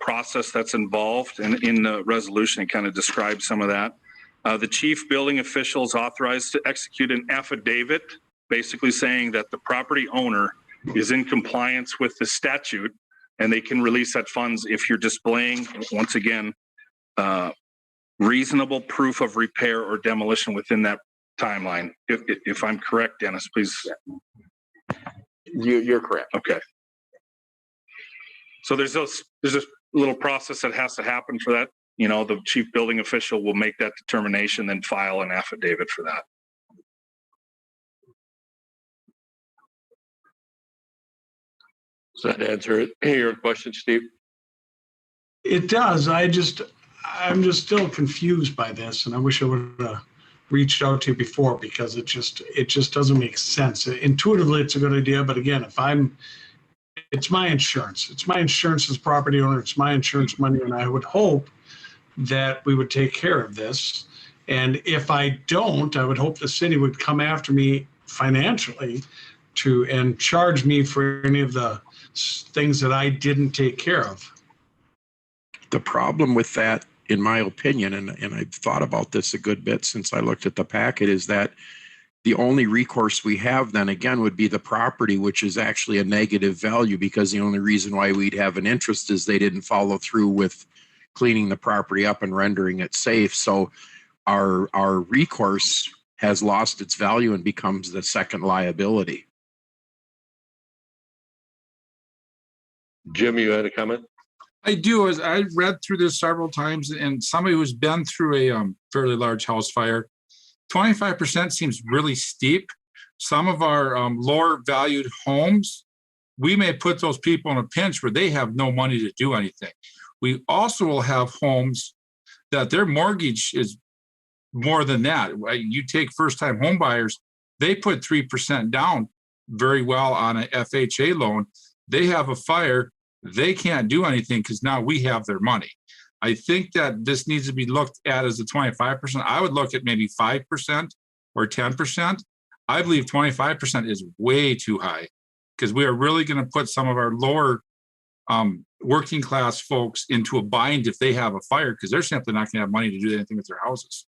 process that's involved, and in the resolution, it kind of describes some of that. The chief building official is authorized to execute an affidavit, basically saying that the property owner is in compliance with the statute, and they can release that funds if you're displaying, once again, reasonable proof of repair or demolition within that timeline. If I'm correct, Dennis, please. You're correct. Okay. So there's a little process that has to happen for that. You know, the chief building official will make that determination, then file an affidavit for that. Does that answer your question, Steve? It does. I'm just still confused by this, and I wish I would have reached out to you before, because it just doesn't make sense. Intuitively, it's a good idea, but again, it's my insurance. It's my insurance as property owner. It's my insurance money, and I would hope that we would take care of this. And if I don't, I would hope the city would come after me financially and charge me for any of the things that I didn't take care of. The problem with that, in my opinion, and I've thought about this a good bit since I looked at the packet, is that the only recourse we have then again would be the property, which is actually a negative value, because the only reason why we'd have an interest is they didn't follow through with cleaning the property up and rendering it safe. So our recourse has lost its value and becomes the second liability. Jim, you had a comment? I do. As I read through this several times, and somebody who's been through a fairly large house fire, 25% seems really steep. Some of our lower valued homes, we may put those people in a pinch where they have no money to do anything. We also will have homes that their mortgage is more than that. You take first-time home buyers, they put 3% down very well on an FHA loan. They have a fire, they can't do anything because now we have their money. I think that this needs to be looked at as a 25%. I would look at maybe 5% or 10%. I believe 25% is way too high, because we are really going to put some of our lower working class folks into a bind if they have a fire, because they're simply not going to have money to do anything with their houses.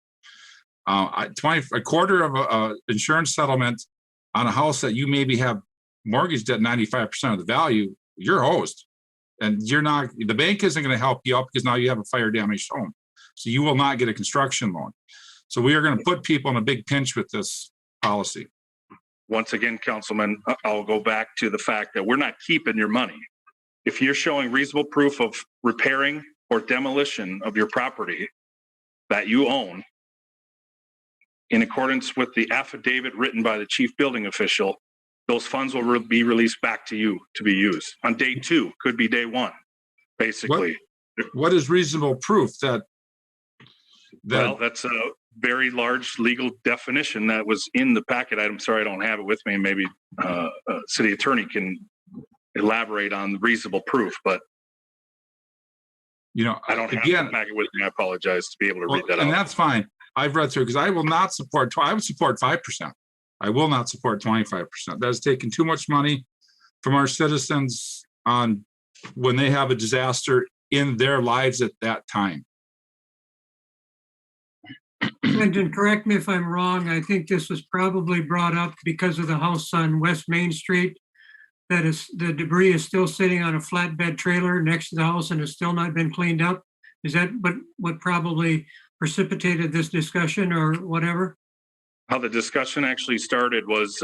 A quarter of a insurance settlement on a house that you maybe have mortgaged at 95% of the value, you're hosed. And you're not, the bank isn't going to help you out because now you have a fire damaged home. So you will not get a construction loan. So we are going to put people in a big pinch with this policy. Once again, Councilman, I'll go back to the fact that we're not keeping your money. If you're showing reasonable proof of repairing or demolition of your property that you own, in accordance with the affidavit written by the chief building official, those funds will be released back to you to be used on day 2, could be day 1, basically. What is reasonable proof that? Well, that's a very large legal definition that was in the packet. I'm sorry, I don't have it with me. Maybe city attorney can elaborate on reasonable proof, but I don't have the packet with me. I apologize to be able to read that out. And that's fine. I've read through, because I will not support, I would support 5%. I will not support 25%. That is taking too much money from our citizens on when they have a disaster in their lives at that time. Brendan, correct me if I'm wrong. I think this was probably brought up because of the house on West Main Street. That is, the debris is still sitting on a flatbed trailer next to the house and has still not been cleaned up. Is that what probably precipitated this discussion or whatever? How the discussion actually started was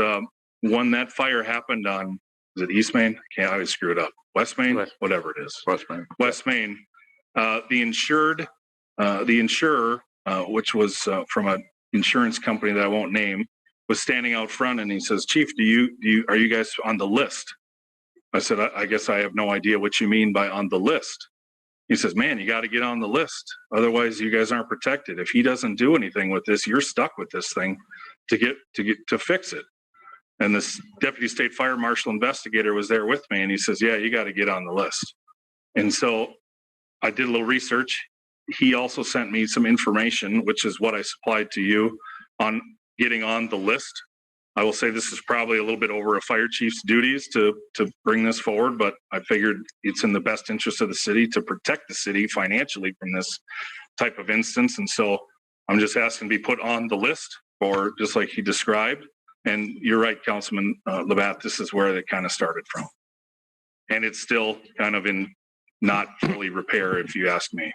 when that fire happened on, is it East Main? I always screw it up. West Main, whatever it is. West Main. The insurer, which was from an insurance company that I won't name, was standing out front, and he says, "Chief, are you guys on the list?" I said, I guess I have no idea what you mean by on the list. He says, "Man, you got to get on the list. Otherwise, you guys aren't protected. If he doesn't do anything with this, you're stuck with this thing to fix it." And this deputy state fire marshal investigator was there with me, and he says, "Yeah, you got to get on the list." And so I did a little research. He also sent me some information, which is what I supplied to you, on getting on the list. I will say this is probably a little bit over a fire chief's duties to bring this forward, but I figured it's in the best interest of the city to protect the city financially from this type of instance. And so I'm just asking to be put on the list, or just like he described. And you're right, Councilman Labatt, this is where it kind of started from. And it's still kind of in not fully repair, if you ask me.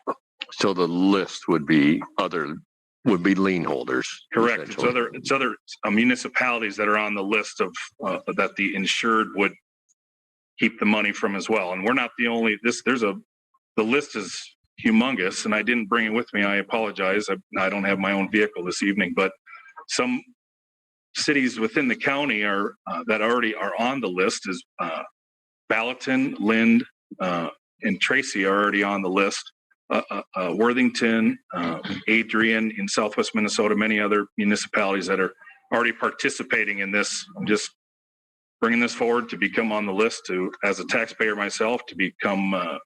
So the list would be lien holders. Correct. It's other municipalities that are on the list of that the insured would keep the money from as well. And we're not the only. The list is humongous, and I didn't bring it with me. I apologize. I don't have my own vehicle this evening, but some cities within the county that already are on the list is Ballatin, Lind, and Tracy are already on the list. Worthington, Adrian in Southwest Minnesota, many other municipalities that are already participating in this. I'm just bringing this forward to become on the list, to, as a taxpayer myself, to become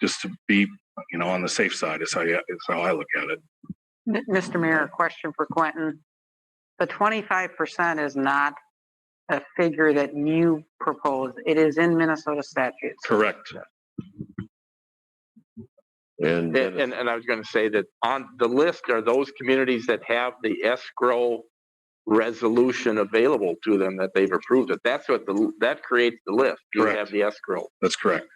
just to be, on the safe side is how I look at it. Mr. Mayor, a question for Quentin. The 25% is not a figure that you propose. It is in Minnesota statutes. Correct. And And I was going to say that on the list are those communities that have the escrow resolution available to them that they've approved it. That's what that creates the list. You Correct. have the escrow. That's correct.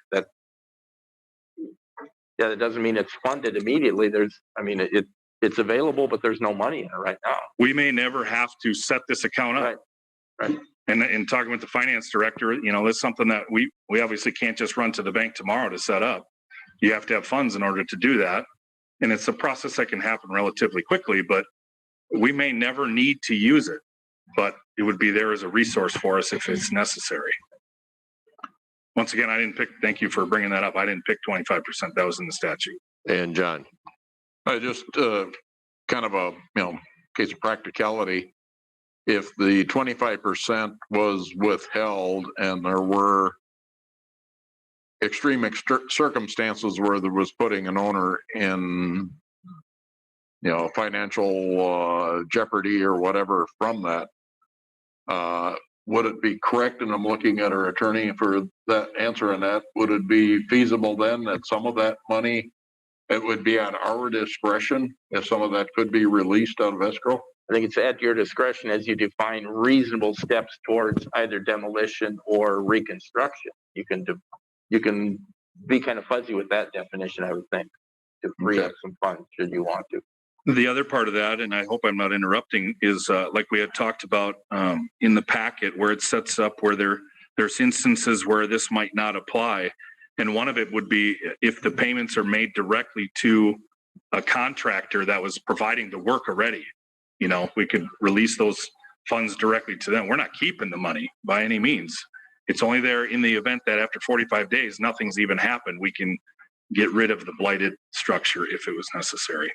Yeah, that doesn't mean it's funded immediately. It's available, but there's no money in it right now. We may never have to set this account up. Right. And in talking with the finance director, that's something that we obviously can't just run to the bank tomorrow to set up. You have to have funds in order to do that. And it's a process that can happen relatively quickly, but we may never need to use it, but it would be there as a resource for us if it's necessary. Once again, thank you for bringing that up. I didn't pick 25%. That was in the statute. And John, I just, kind of a, case of practicality. If the 25% was withheld and there were extreme circumstances where there was putting an owner in, financial jeopardy or whatever from that, would it be correct, and I'm looking at our attorney for that answer, and that would it be feasible then that some of that money, it would be at our discretion if some of that could be released out of escrow? I think it's at your discretion as you define reasonable steps towards either demolition or reconstruction. You can be kind of fuzzy with that definition, I would think, to free up some funds should you want to. The other part of that, and I hope I'm not interrupting, is like we had talked about in the packet where it sets up where there's instances where this might not apply. And one of it would be if the payments are made directly to a contractor that was providing the work already. We could release those funds directly to them. We're not keeping the money by any means. It's only there in the event that after 45 days, nothing's even happened. We can get rid of the blighted structure if it was necessary.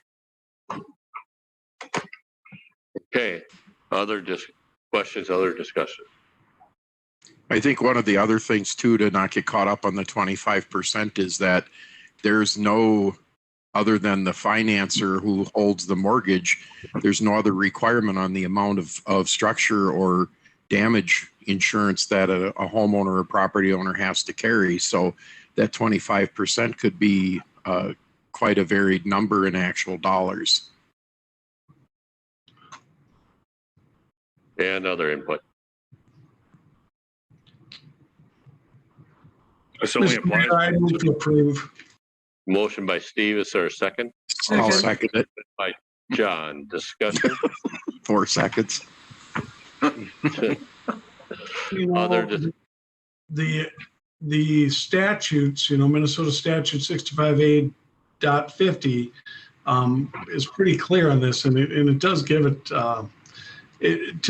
okay, other questions, other discussion? I think one of the other things too, to not get caught up on the 25% is that there's no, other than the financer who holds the mortgage, there's no other requirement on the amount of structure or damage insurance that a homeowner or property owner has to carry. So that 25% could be quite a varied number in actual dollars. And other input? This only Mr. Mayor, I move to approve. Motion by Steve, is there a second? I'll second it. By John, discussion? 4 seconds. The statutes, Minnesota statute 65A.50 is pretty clear on this, and it does give it, to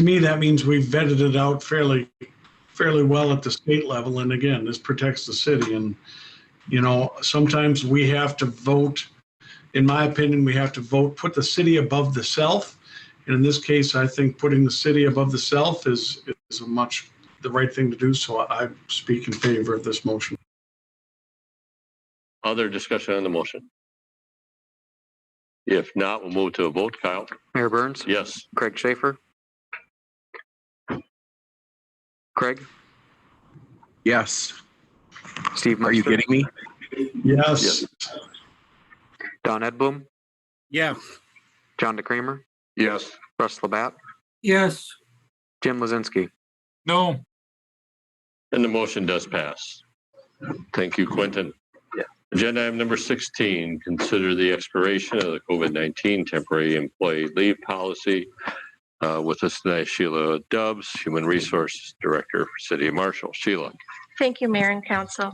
me, that means we've vetted it out fairly well at the state level. And again, this protects the city. And, sometimes we have to vote, in my opinion, put the city above the self. And in this case, I think putting the city above the self is the right thing to do. So I speak in favor of this motion. Other discussion on the motion? If not, we'll move to a vote. Kyle? Mayor Burns? Yes. Craig Schaefer? Craig? Yes. Steve Are you Meister? getting me? Yes. Don Edblum? Yeah. John DeCramer? Yes. Russ Labatt? Yes. Jim Lozinski? No. And the motion does pass. Thank you, Quentin. Yeah. Agenda item number 16, consider the expiration of the COVID-19 temporary employee leave policy. With us tonight, Sheila Dubbs, Human Resources Director for City of Marshall. Sheila. Thank you, Mayor and Council.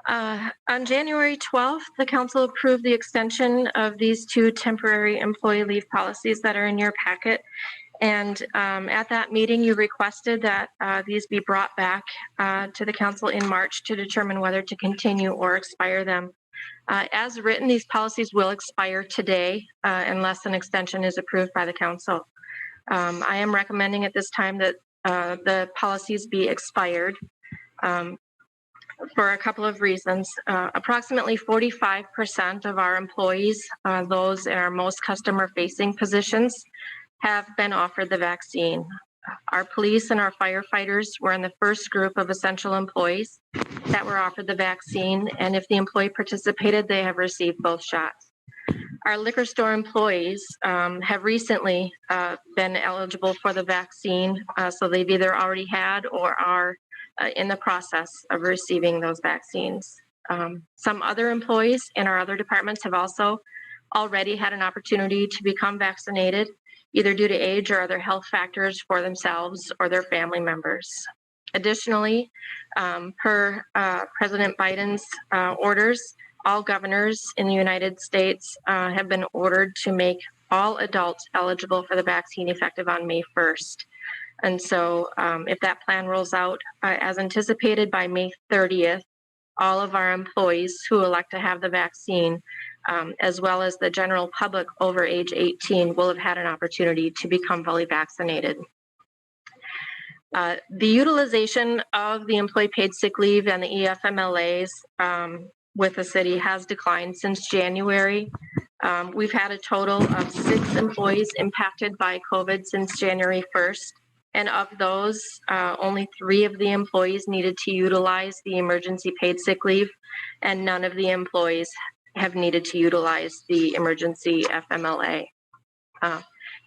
On January 12th, the Council approved the extension of these 2 temporary employee leave policies that are in your packet. And at that meeting, you requested that these be brought back to the Council in March to determine whether to continue or expire them. As written, these policies will expire today unless an extension is approved by the Council. I am recommending at this time that the policies be expired. for a couple of reasons. Approximately 45% of our employees, those in our most customer-facing positions, have been offered the vaccine. Our police and our firefighters were in the first group of essential employees that were offered the vaccine, and if the employee participated, they have received both shots. Our liquor store employees have recently been eligible for the vaccine, so they've either already had or are in the process of receiving those vaccines. Some other employees in our other departments have also already had an opportunity to become vaccinated, either due to age or other health factors for themselves or their family members. Additionally, per President Biden's orders, all governors in the United States have been ordered to make all adults eligible for the vaccine effective on May 1st. And so if that plan rolls out as anticipated by May 30th, all of our employees who elect to have the vaccine, as well as the general public over age 18, will have had an opportunity to become fully vaccinated. The utilization of the employee paid sick leave and the EFMLAs with the city has declined since January. We've had a total of 6 employees impacted by COVID since January 1st. And of those, only 3 of the employees needed to utilize the emergency paid sick leave, and none of the employees have needed to utilize the emergency FMLA.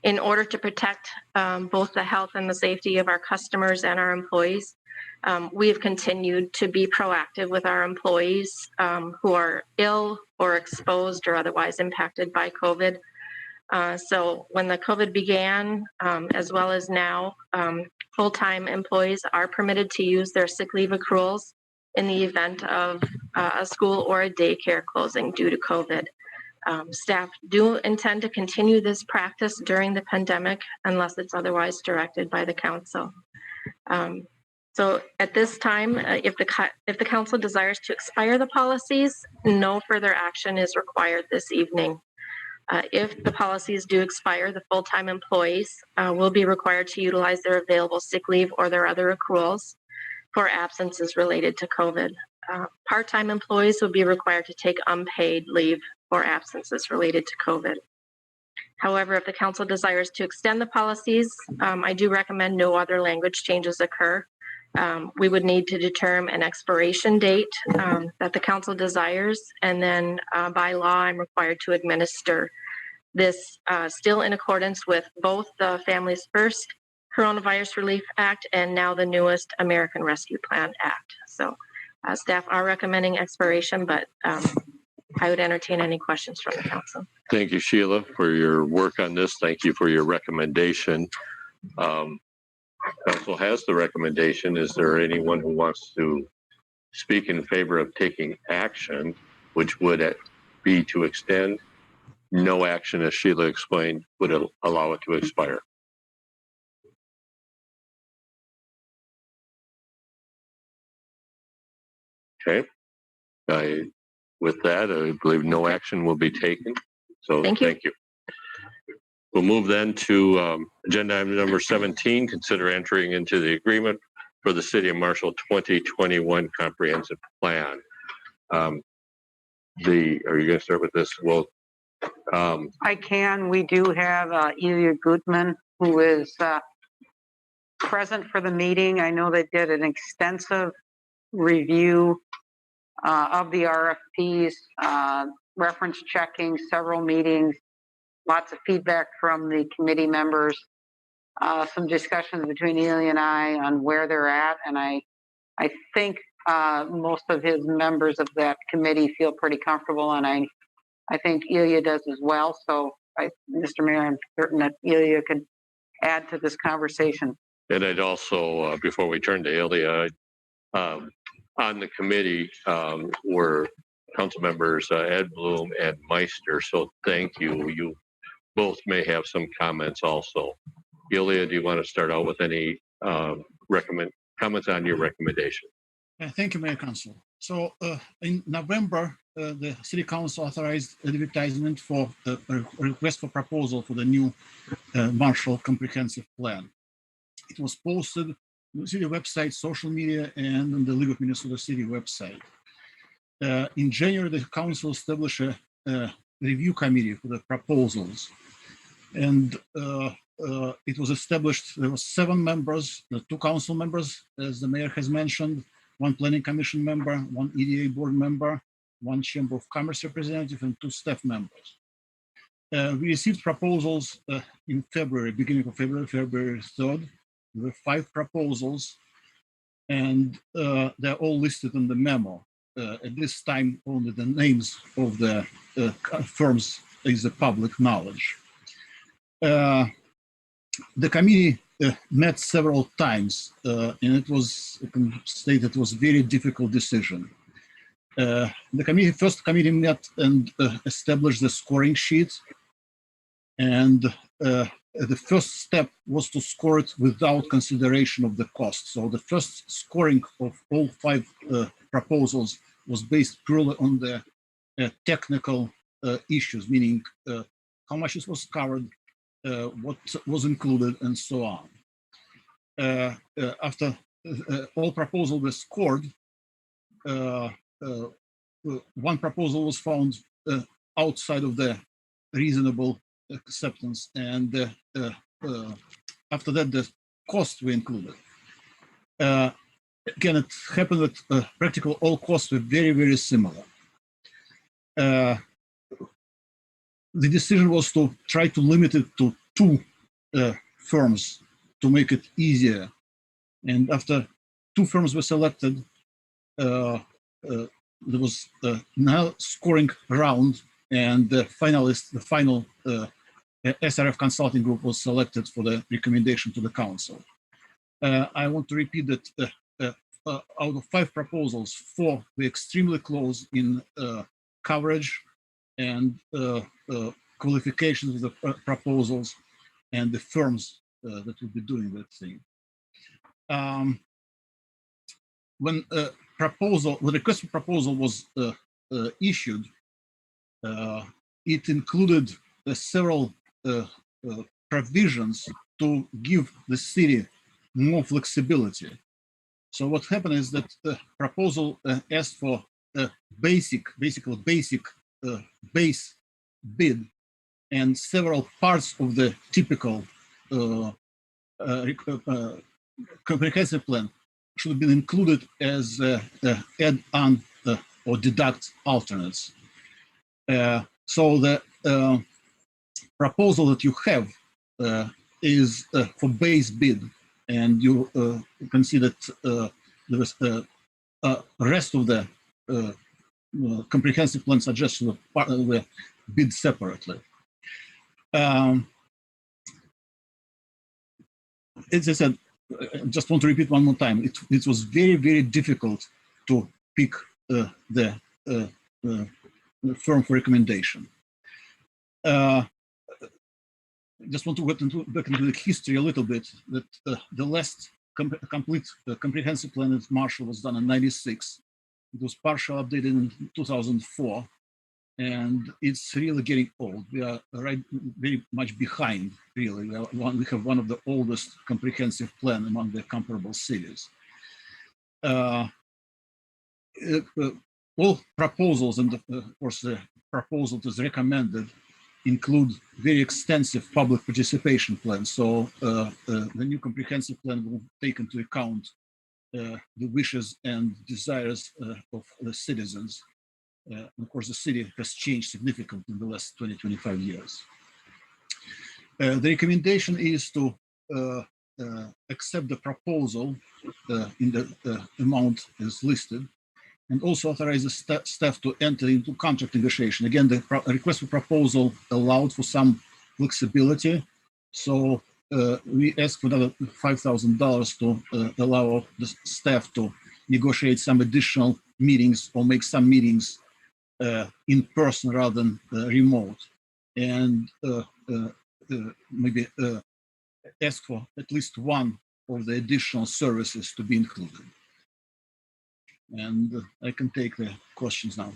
In order to protect both the health and the safety of our customers and our employees, we have continued to be proactive with our employees who are ill or exposed or otherwise impacted by COVID. So when the COVID began, as well as now, full-time employees are permitted to use their sick leave accruals in the event of a school or a daycare closing due to COVID. Staff do intend to continue this practice during the pandemic unless it's otherwise directed by the council. So at this time, if the council desires to expire the policies, no further action is required this evening. If the policies do expire, the full-time employees will be required to utilize their available sick leave or their other accruals for absences related to COVID. Part-time employees will be required to take unpaid leave for absences related to COVID. However, if the council desires to extend the policies, I do recommend no other language changes occur. We would need to determine an expiration date that the council desires, and then by law, I'm required to administer this still in accordance with both the Families First Coronavirus Relief Act and now the newest American Rescue Plan Act. So staff are recommending expiration, but I would entertain any questions from the council. Thank you, Sheila, for your work on this. Thank you for your recommendation. Council has the recommendation. Is there anyone who wants to speak in favor of taking action, which would be to extend? No action, as Sheila explained, would allow it to expire. Okay. With that, I believe no action will be taken. So thank you. We'll move then to agenda item number 17, consider entering into the agreement for the City of Marshall 2021 Comprehensive Plan. Are you going to start with this? Well, I can. We do have Ilya Gutman, who is present for the meeting. I know they did an extensive review of the RFPs, reference checking, several meetings, lots of feedback from the committee members, some discussions between Ilya and I on where they're at. And I think most of his members of that committee feel pretty comfortable, and I think Ilya does as well. So, Mr. Mayor, I'm certain that Ilya could add to this conversation. And I'd also, before we turn to Ilya, on the committee were council members Ed Bloom and Meister. So thank you. You both may have some comments also. Ilya, do you want to start out with any comments on your recommendation? Thank you, Mayor Council. So in November, the City Council authorized advertisement for a request for proposal for the new Marshall Comprehensive Plan. It was posted city website, social media, and on the League of Minnesota City website. In January, the council established a review committee for the proposals, and it was established. There were 7 members, 2 council members, as the mayor has mentioned, 1 planning commission member, 1 EDA board member, 1 chamber of commerce representative, and 2 staff members. We received proposals in February, beginning of February, February 3rd. There were 5 proposals, and they're all listed in the memo. At this time, only the names of the firms is the public knowledge. The committee met several times, and it was, I can state, it was a very difficult decision. The first committee met and established the scoring sheet, and the first step was to score it without consideration of the cost. So the first scoring of all 5 proposals was based purely on the technical issues, meaning how much it was covered, what was included, and so on. After all proposals were scored, 1 proposal was found outside of the reasonable acceptance, and after that the costs were included. Again, it happened that practically all costs were very, very similar. The decision was to try to limit it to 2 firms to make it easier. And after 2 firms were selected, there was now scoring round, and the finalist, the final SRF consulting group was selected for the recommendation to the council. I want to repeat that out of 5 proposals, 4 were extremely close in coverage and qualifications of the proposals and the firms that will be doing that thing. When the request for proposal was issued, it included several provisions to give the city more flexibility. So what happened is that the proposal asked for a base bid, and several parts of the typical comprehensive plan should have been included as add-on or deduct alternates. So the proposal that you have is for base bid, and you can see that there was the rest of the comprehensive plan suggestions were bid separately. As I said, I just want to repeat one more time, it was very, very difficult to pick the firm for recommendation. Just want to get back into the history a little bit, that the last complete comprehensive plan at Marshall was done in '96. It was partially updated in 2004, and it's really getting old. We are very much behind, really. We have one of the oldest comprehensive plan among the comparable cities. All proposals, and of course the proposal that is recommended, include very extensive public participation plans. So the new comprehensive plan will take into account the wishes and desires of the citizens. Of course, the city has changed significantly in the last 20-25 years. The recommendation is to accept the proposal in the amount as listed, and also authorize the staff to enter into contract negotiation. Again, the request for proposal allowed for some flexibility. So we asked for another $5,000 to allow the staff to negotiate some additional meetings or make some meetings in person rather than remote, and maybe ask for at least one of the additional services to be included. And I can take the questions now.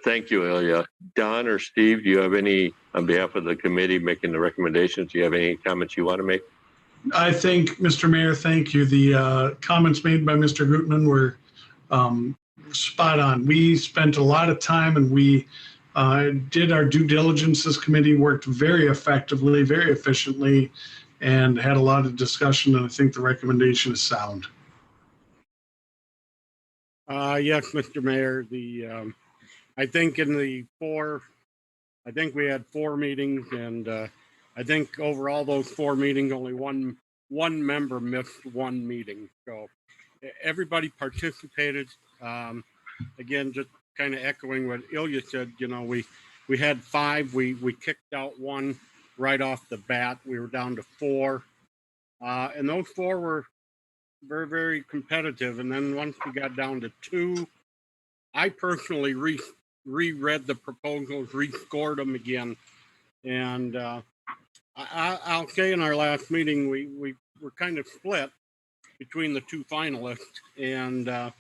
Thank you, Ilya. Don or Steve, do you have any, on behalf of the committee making the recommendations, do you have any comments you want to make? I think, Mr. Mayor, thank you. The comments made by Mr. Gutman were spot on. We spent a lot of time and we did our due diligence. This committee worked very effectively, very efficiently, and had a lot of discussion, and I think the recommendation is sound. Yes, Mr. Mayor, I think I think we had 4 meetings, and I think over all those 4 meetings, only one member missed 1 meeting. So everybody participated. Again, just kind of echoing what Ilya said, you know, we had 5, we kicked out 1 right off the bat. We were down to 4. And those 4 were very, very competitive. And then once we got down to 2, I personally reread the proposals, rescored them again. And I'll say in our last meeting, we were kind of split between the 2 finalists. And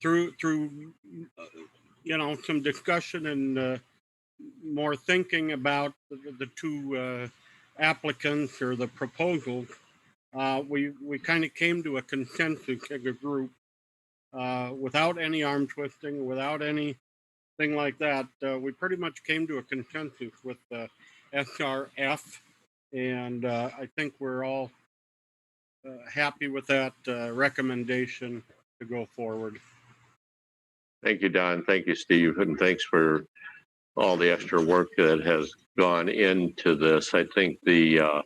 through you know, some discussion and more thinking about the 2 applicants or the proposals, we kind of came to a consensus as a group without any arm twisting, without anything like that. We pretty much came to a consensus with SRF, and I think we're all happy with that recommendation to go forward. Thank you, Don. Thank you, Steve. And thanks for all the extra work that has gone into this. I think the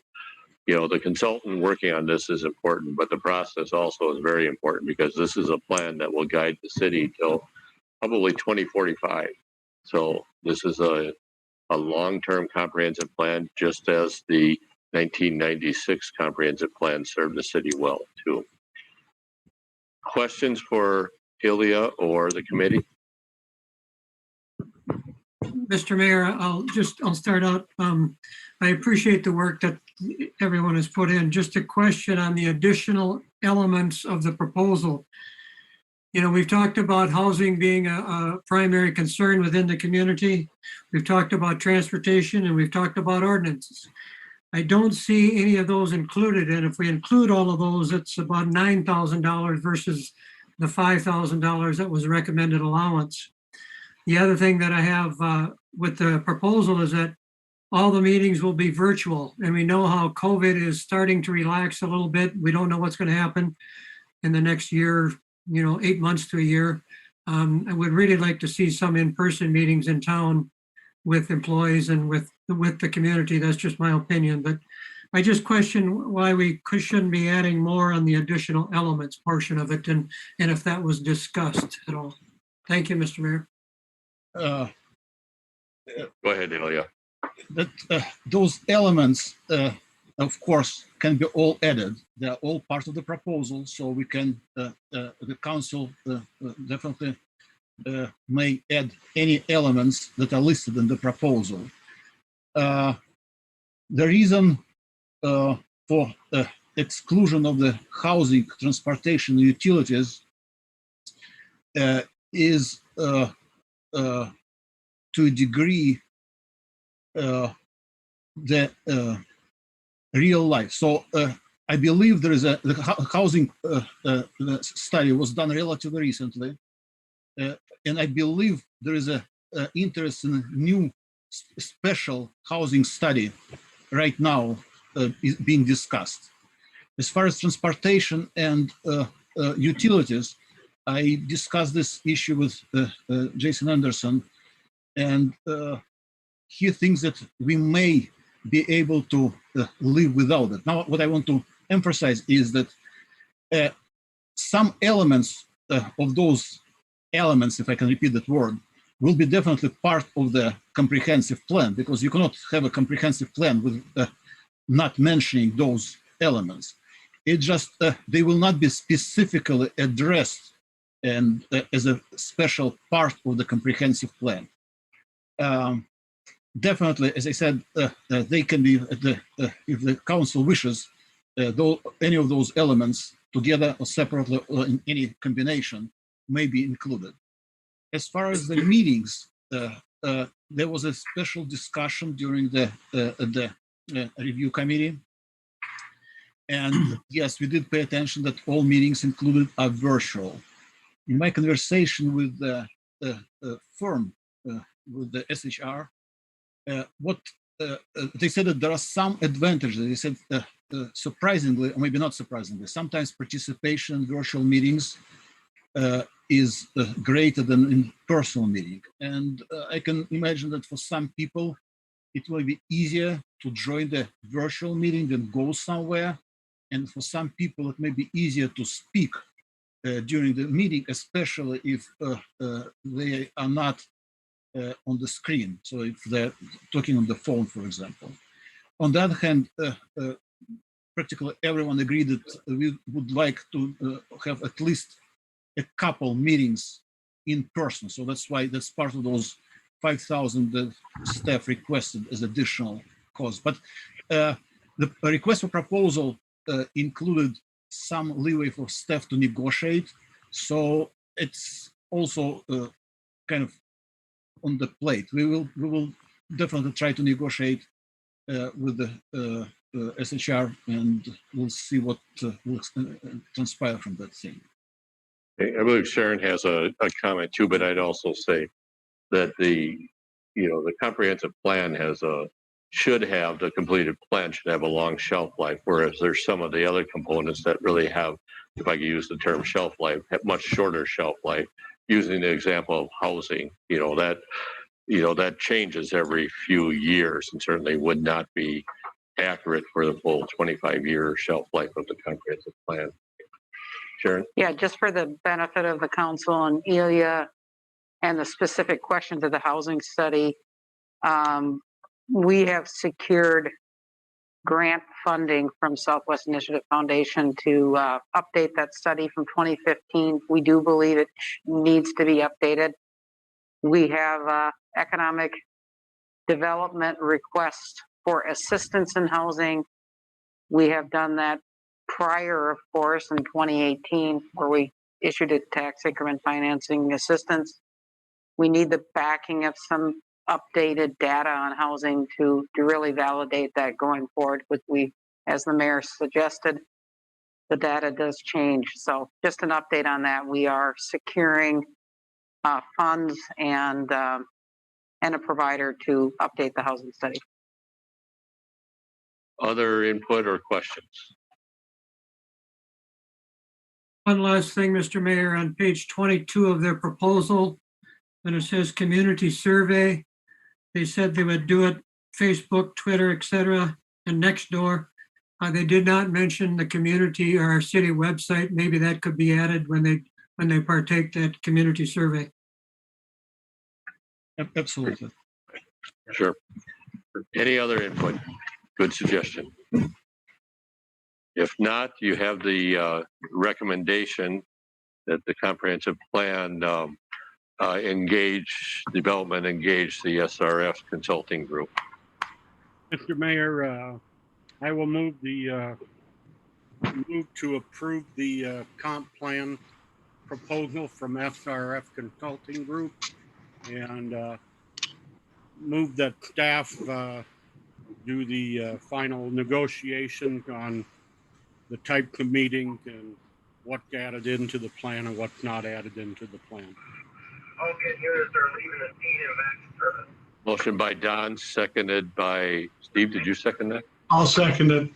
consultant working on this is important, but the process also is very important because this is a plan that will guide the city till probably 2045. So this is a long-term comprehensive plan, just as the 1996 comprehensive plan served the city well too. Questions for Ilya or the committee? Mr. Mayor, I'll start out. I appreciate the work that everyone has put in. Just a question on the additional elements of the proposal. You know, we've talked about housing being a primary concern within the community. We've talked about transportation and we've talked about ordinances. I don't see any of those included. And if we include all of those, it's about $9,000 versus the $5,000 that was recommended allowance. The other thing that I have with the proposal is that all the meetings will be virtual, and we know how COVID is starting to relax a little bit. We don't know what's going to happen in the next year, 8 months to a year. I would really like to see some in-person meetings in town with employees and with the community. That's just my opinion, but I just question why we shouldn't be adding more on the additional elements portion of it, and if that was discussed at all. Thank you, Mr. Mayor. Go ahead, Ilya. Those elements, of course, can be all added. They are all part of the proposal, so we can, the council definitely may add any elements that are listed in the proposal. The reason for exclusion of the housing, transportation, and utilities is to a degree the real life. So I believe there is the housing study was done relatively recently, and I believe there is a interest in a new special housing study right now is being discussed. As far as transportation and utilities, I discussed this issue with Jason Anderson, and he thinks that we may be able to live without it. Now, what I want to emphasize is that some elements of those elements, if I can repeat that word, will be definitely part of the comprehensive plan, because you cannot have a comprehensive plan with not mentioning those elements. It just, they will not be specifically addressed and as a special part of the comprehensive plan. Definitely, as I said, they can be, if the council wishes, any of those elements together or separately or in any combination may be included. As far as the meetings, there was a special discussion during the review committee. And yes, we did pay attention that all meetings included are virtual. In my conversation with the firm, with the SHR, what they said that there are some advantages. They said, surprisingly, or maybe not surprisingly, sometimes participation in virtual meetings is greater than in personal meeting. And I can imagine that for some people, it will be easier to join the virtual meeting than go somewhere. And for some people, it may be easier to speak during the meeting, especially if they are not on the screen. So if they're talking on the phone, for example. On the other hand, practically everyone agreed that we would like to have at least a couple meetings in person. So that's why that's part of those 5,000 that staff requested as additional cost. But the request for proposal included some leeway for staff to negotiate. So it's also kind of on the plate. We will definitely try to negotiate with the SHR, and we'll see what will transpire from that thing. I believe Sharon has a comment too, but I'd also say that the comprehensive plan should have the completed plan should have a long shelf life, whereas there's some of the other components that really have, if I could use the term shelf life, have much shorter shelf life. Using the example of housing, that changes every few years and certainly would not be accurate for the full 25-year shelf life of the comprehensive plan. Sharon? Yeah, just for the benefit of the council and Ilya and the specific questions of the housing study, we have secured grant funding from Southwest Initiative Foundation to update that study from 2015. We do believe it needs to be updated. We have economic development requests for assistance in housing. We have done that prior, of course, in 2018, where we issued a tax increment financing assistance. We need the backing of some updated data on housing to really validate that going forward. As the mayor suggested, the data does change. So just an update on that. We are securing funds and a provider to update the housing study. Other input or questions? One last thing, Mr. Mayor, on page 22 of their proposal, when it says community survey, they said they would do it Facebook, Twitter, etc., and Nextdoor. They did not mention the community or our city website. Maybe that could be added when they partake that community survey. Absolutely. Sure. Any other input? Good suggestion. If not, you have the recommendation that the comprehensive plan engage the SRF consulting group. Mr. Mayor, I will move to approve the comp plan proposal from SRF Consulting Group, and move that staff do the final negotiation on the type of meeting and what's added into the plan and what's not added into the plan. All good units are leaving the scene in back service. Motion by Don, seconded by Steve. Did you second that? I'll second it.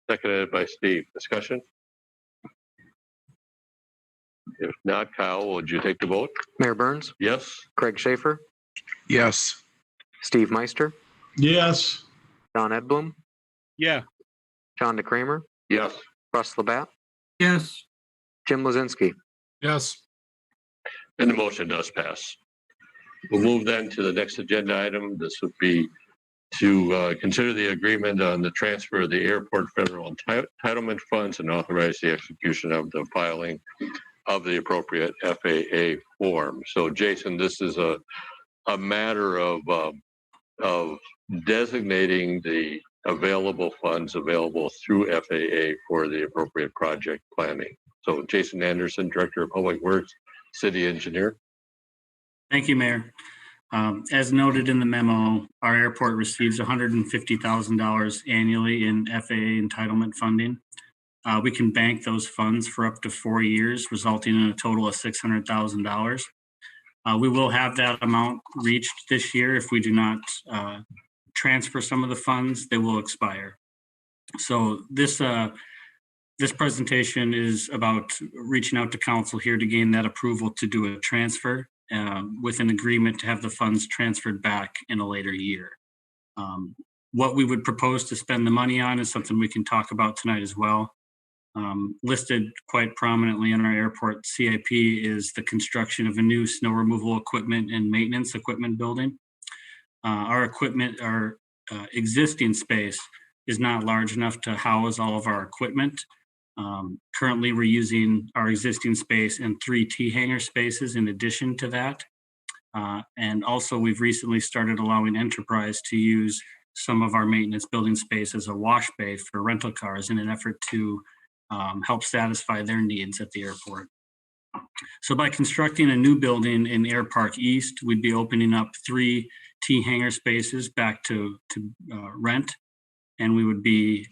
Seconded by Steve. Discussion? If not, Kyle, would you take the vote? Mayor Burns, Yes. Craig Schaefer, Yes. Steve Meister, Yes. Don Edblum, Yeah. John DeCramer, Yes. Russ Labatt, Yes. Jim Lozinski. Yes. And the motion does pass. We'll move then to the next agenda item. This would be to consider the agreement on the transfer of the airport federal entitlement funds and authorize the execution of the filing of the appropriate FAA form. So, Jason, this is a matter of designating the available funds available through FAA for the appropriate project planning. So, Jason Anderson, Director of Public Works, City Engineer. Thank you, Mayor. As noted in the memo, our airport receives $150,000 annually in FAA entitlement funding. We can bank those funds for up to 4 years, resulting in a total of $600,000. We will have that amount reached this year. If we do not transfer some of the funds, they will expire. So this presentation is about reaching out to council here to gain that approval to do a transfer with an agreement to have the funds transferred back in a later year. What we would propose to spend the money on is something we can talk about tonight as well. Listed quite prominently in our airport CIP is the construction of a new snow removal equipment and maintenance equipment building. Our existing space is not large enough to house all of our equipment. Currently, we're using our existing space and 3 T-hanger spaces in addition to that. And also, we've recently started allowing Enterprise to use some of our maintenance building space as a wash bay for rental cars in an effort to help satisfy their needs at the airport. So by constructing a new building in Air Park East, we'd be opening up 3 T-hanger spaces back to rent, and we would be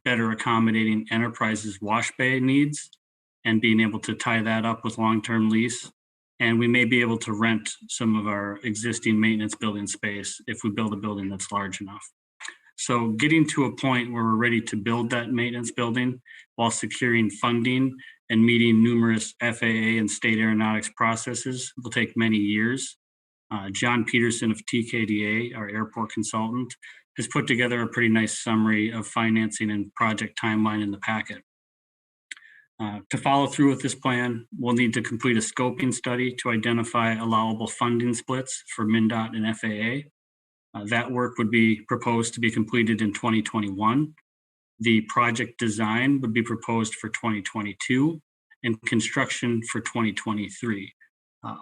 better accommodating Enterprise's wash bay needs and being able to tie that up with long-term lease. And we may be able to rent some of our existing maintenance building space if we build a building that's large enough. So getting to a point where we're ready to build that maintenance building while securing funding and meeting numerous FAA and state aeronautics processes will take many years. John Peterson of TKDA, our airport consultant, has put together a pretty nice summary of financing and project timeline in the packet. To follow through with this plan, we'll need to complete a scoping study to identify allowable funding splits for MnDOT and FAA. That work would be proposed to be completed in 2021. The project design would be proposed for 2022 and construction for 2023.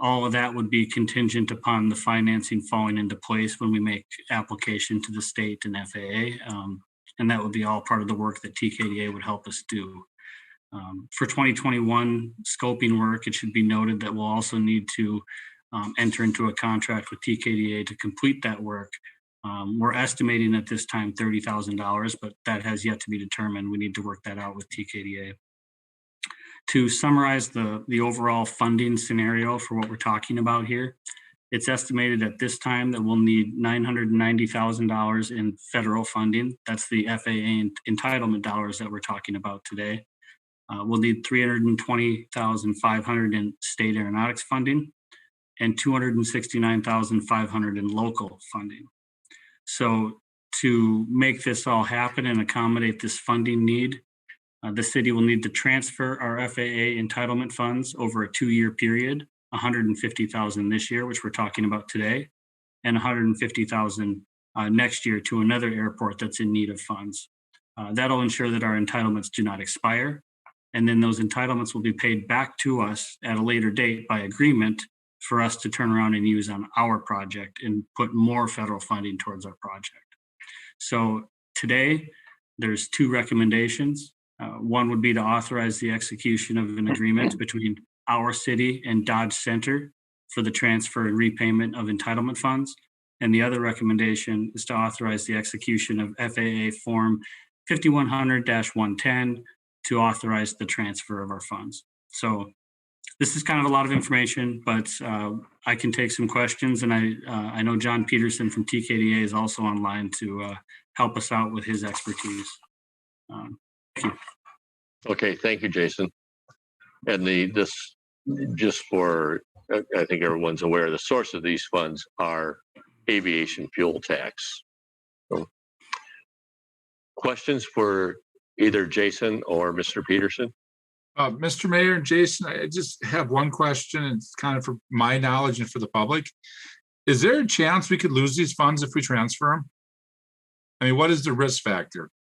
All of that would be contingent upon the financing falling into place when we make application to the state and FAA. And that would be all part of the work that TKDA would help us do. For 2021 scoping work, it should be noted that we'll also need to enter into a contract with TKDA to complete that work. We're estimating at this time $30,000, but that has yet to be determined. We need to work that out with TKDA. To summarize the overall funding scenario for what we're talking about here, it's estimated at this time that we'll need $990,000 in federal funding. That's the FAA entitlement dollars that we're talking about today. We'll need $320,500 in state aeronautics funding and $269,500 in local funding. So to make this all happen and accommodate this funding need, the city will need to transfer our FAA entitlement funds over a 2-year period, $150,000 this year, which we're talking about today, and $150,000 next year to another airport that's in need of funds. That'll ensure that our entitlements do not expire, and then those entitlements will be paid back to us at a later date by agreement for us to turn around and use on our project and put more federal funding towards our project. So today, there's 2 recommendations. One would be to authorize the execution of an agreement between our city and Dodge Center for the transfer and repayment of entitlement funds. And the other recommendation is to authorize the execution of FAA Form 5100-110 to authorize the transfer of our funds. So this is kind of a lot of information, but I can take some questions, and I know John Peterson from TKDA is also online to help us out with his expertise. Thank you. Okay, thank you, Jason. And this, just for, I think everyone's aware, the source of these funds are aviation fuel tax. So, questions for either Jason or Mr. Peterson? Mr. Mayor and Jason, I just have one question. It's kind of for my knowledge and for the public. Is there a chance we could lose these funds if we transfer them? I mean, what is the risk factor?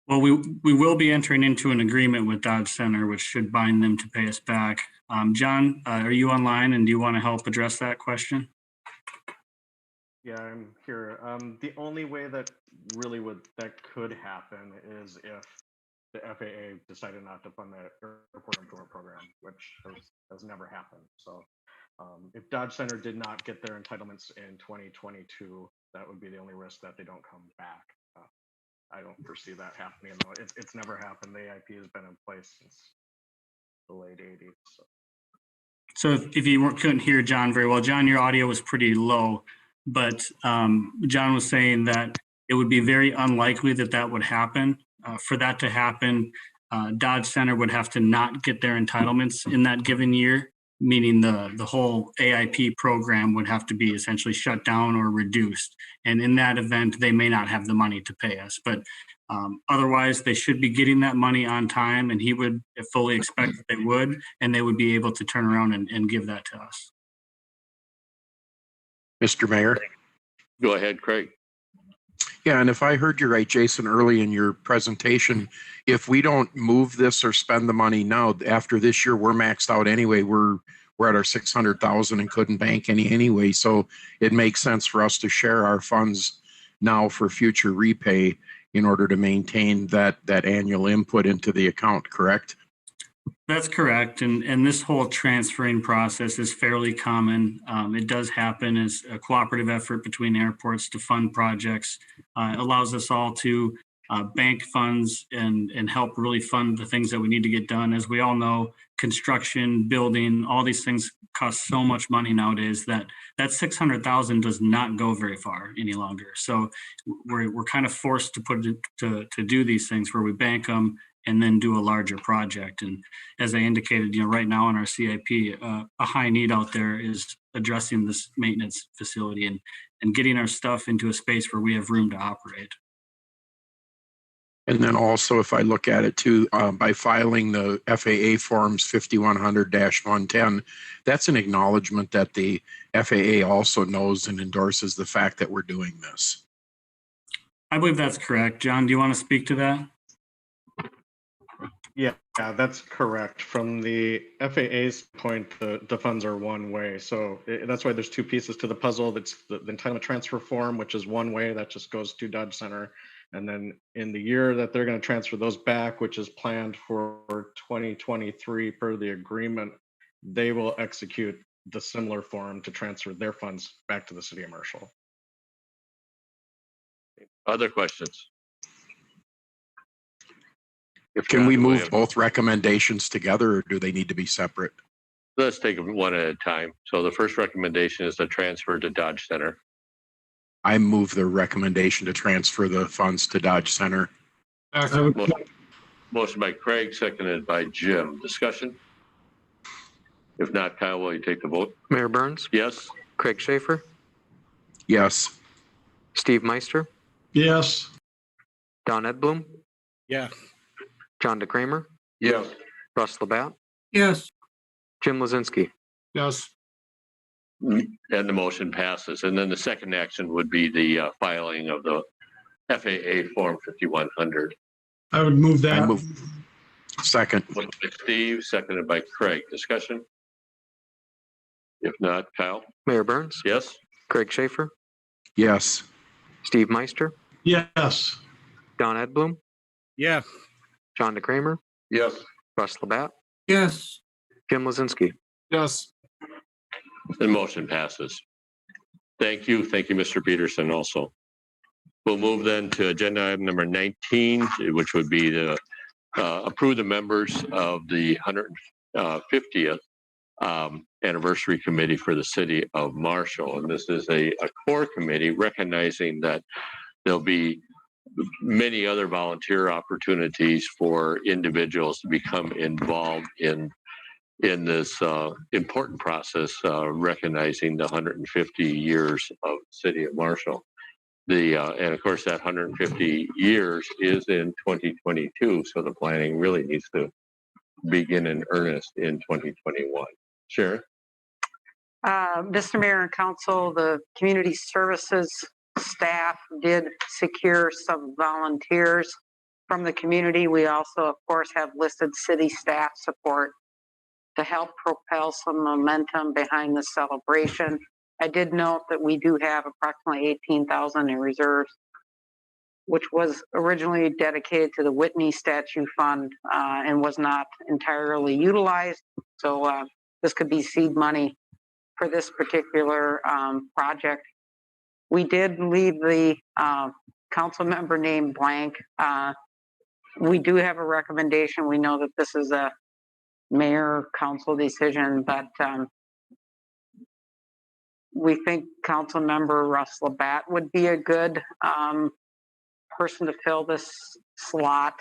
Well, we will be entering into an agreement with Dodge Center, which should bind them to pay us back. John, are you online, and do you want to help address that question? Yeah, I'm here. The only way that could happen is if the FAA decided not to fund the airport improvement program, which has never happened. So If Dodge Center did not get their entitlements in 2022, that would be the only risk, that they don't come back. I don't foresee that happening, though. It's never happened. The AIP has been in place since the late 80s. So if you couldn't hear John very well, John, your audio was pretty low, but John was saying that it would be very unlikely that that would happen. For that to happen, Dodge Center would have to not get their entitlements in that given year, meaning the whole AIP program would have to be essentially shut down or reduced. And in that event, they may not have the money to pay us. But otherwise, they should be getting that money on time, and he would fully expect that they would, and they would be able to turn around and give that to us. Mr. Mayor? Go ahead, Craig. Yeah, and if I heard you right, Jason, early in your presentation, if we don't move this or spend the money now, after this year, we're maxed out anyway. We're at our 600,000 and couldn't bank any anyway. So it makes sense for us to share our funds now for future repay in order to maintain that annual input into the account, correct? That's correct. And this whole transferring process is fairly common. It does happen as a cooperative effort between airports to fund projects. It allows us all to bank funds and help really fund the things that we need to get done. As we all know, construction, building, all these things cost so much money nowadays that 600,000 does not go very far any longer. So we're kind of forced to put it to do these things where we bank them and then do a larger project. And as I indicated, right now in our CIP, a high need out there is addressing this maintenance facility and getting our stuff into a space where we have room to operate. And then also, if I look at it too, by filing the FAA forms 5100-110, that's an acknowledgement that the FAA also knows and endorses the fact that we're doing this. I believe that's correct. John, do you want to speak to that? Yeah, that's correct. From the FAA's point, the funds are one way. So that's why there's two pieces to the puzzle. That's the entitlement transfer form, which is one way, that just goes to Dodge Center. And then in the year that they're going to transfer those back, which is planned for 2023 per the agreement, they will execute the similar form to transfer their funds back to the city of Marshall. Other questions? Can we move both recommendations together, or do they need to be separate? Let's take them one at a time. So the first recommendation is to transfer to Dodge Center. I move the recommendation to transfer the funds to Dodge Center. Motion by Craig, seconded by Jim. Discussion? If not, Kyle, will you take the vote? Mayor Burns? Yes. Craig Schaefer? Yes. Steve Meister? Yes. Don Edblum? Yeah. John DeCramer? Yes. Russ Labatt? Yes. Jim Lozinski? Yes. And the motion passes. And then the second action would be the filing of the FAA Form 5100. I would move that. I move. Second. Motion by Steve, seconded by Craig. Discussion? If not, Kyle? Mayor Burns? Yes. Craig Schaefer? Yes. Steve Meister? Yes. Don Edblum? Yeah. John DeCramer? Yes. Russ Labatt? Yes. Jim Lozinski? Yes. The motion passes. Thank you. Thank you, Mr. Peterson, also. We'll move then to agenda item number 19, which would be to approve the members of the 150th anniversary committee for the city of Marshall. And this is a core committee, recognizing that there'll be many other volunteer opportunities for individuals to become involved in this important process, recognizing the 150 years of city of Marshall. And of course, that 150 years is in 2022, so the planning really needs to begin in earnest in 2021. Sharon? Mr. Mayor and Council, the community services staff did secure some volunteers from the community. We also, of course, have listed city staff support to help propel some momentum behind the celebration. I did note that we do have approximately 18,000 in reserves, which was originally dedicated to the Whitney Statue Fund and was not entirely utilized. So this could be seed money for this particular project. We did leave the council member name blank. We do have a recommendation. We know that this is a mayor council decision, but we think council member Russ Labatt would be a good person to fill this slot,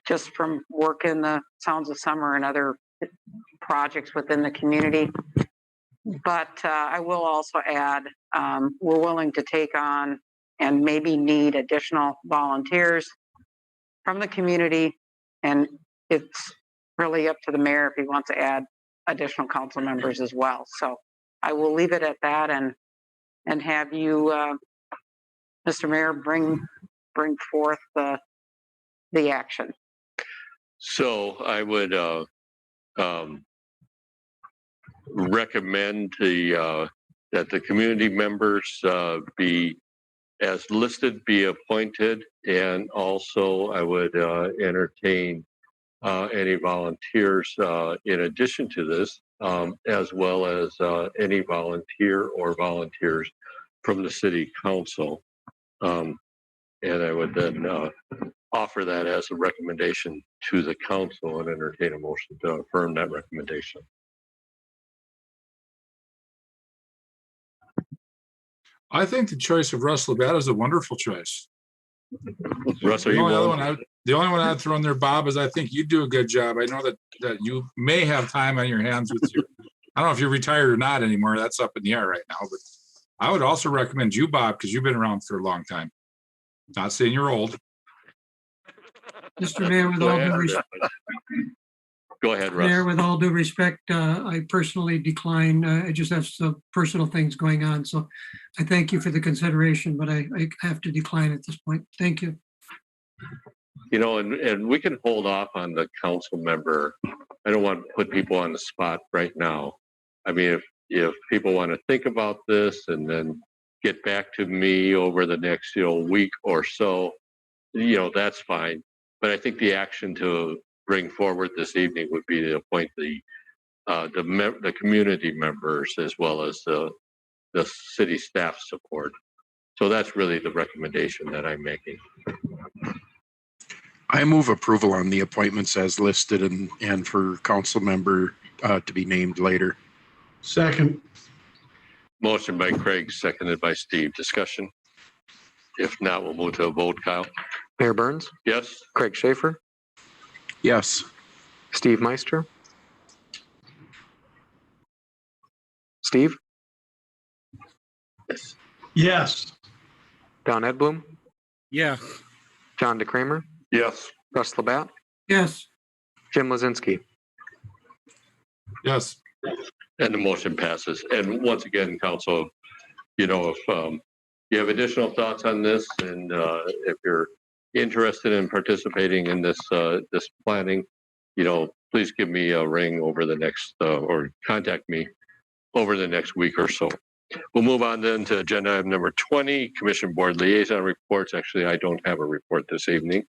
just from work in the Sounds of Summer and other projects within the community. But I will also add, we're willing to take on and maybe need additional volunteers from the community, and it's really up to the mayor if he wants to add additional council members as well. So I will leave it at that and have you, Mr. Mayor, bring forth the action. So I would recommend that the community members be as listed, be appointed, and also I would entertain any volunteers in addition to this, as well as any volunteer or volunteers from the city council. And I would then offer that as a recommendation to the council and entertain a motion to affirm that recommendation. I think the choice of Russ Labatt is a wonderful choice. Russ, are The you only willing? one I'd throw in there, Bob, is I think you do a good job. I know that you may have time on your hands with your, I don't know if you're retired or not anymore. That's up in the air right now, but I would also recommend you, Bob, because you've been around for a long time. Not saying you're old. Mr. Mayor, with all due respect, Go ahead, Russ. Mayor, with all due respect, I personally decline. I just have some personal things going on. So I thank you for the consideration, but I have to decline at this point. Thank you. You know, and we can hold off on the council member. I don't want to put people on the spot right now. I mean, if people want to think about this and then get back to me over the next, week or so, that's fine. But I think the action to bring forward this evening would be to appoint the community members as well as the city staff support. So that's really the recommendation that I'm making. I move approval on the appointments as listed and for council member to be named later. Second. Motion by Craig, seconded by Steve. Discussion? If not, we'll move to a vote. Kyle? Mayor Burns, Yes? Craig Schaefer, Yes. Steve Meister, Steve, Yes. Yes. Don Edblum, Yeah. John DeCramer, Yes. Russ Labatt, Yes, Jim Lozinski. Yes. And the motion passes. And once again, council, if you have additional thoughts on this and if you're interested in participating in this planning, please give me a ring over the next or contact me over the next week or so. We'll move on then to agenda item number 20, Commission Board Liaison Reports. Actually, I don't have a report this evening.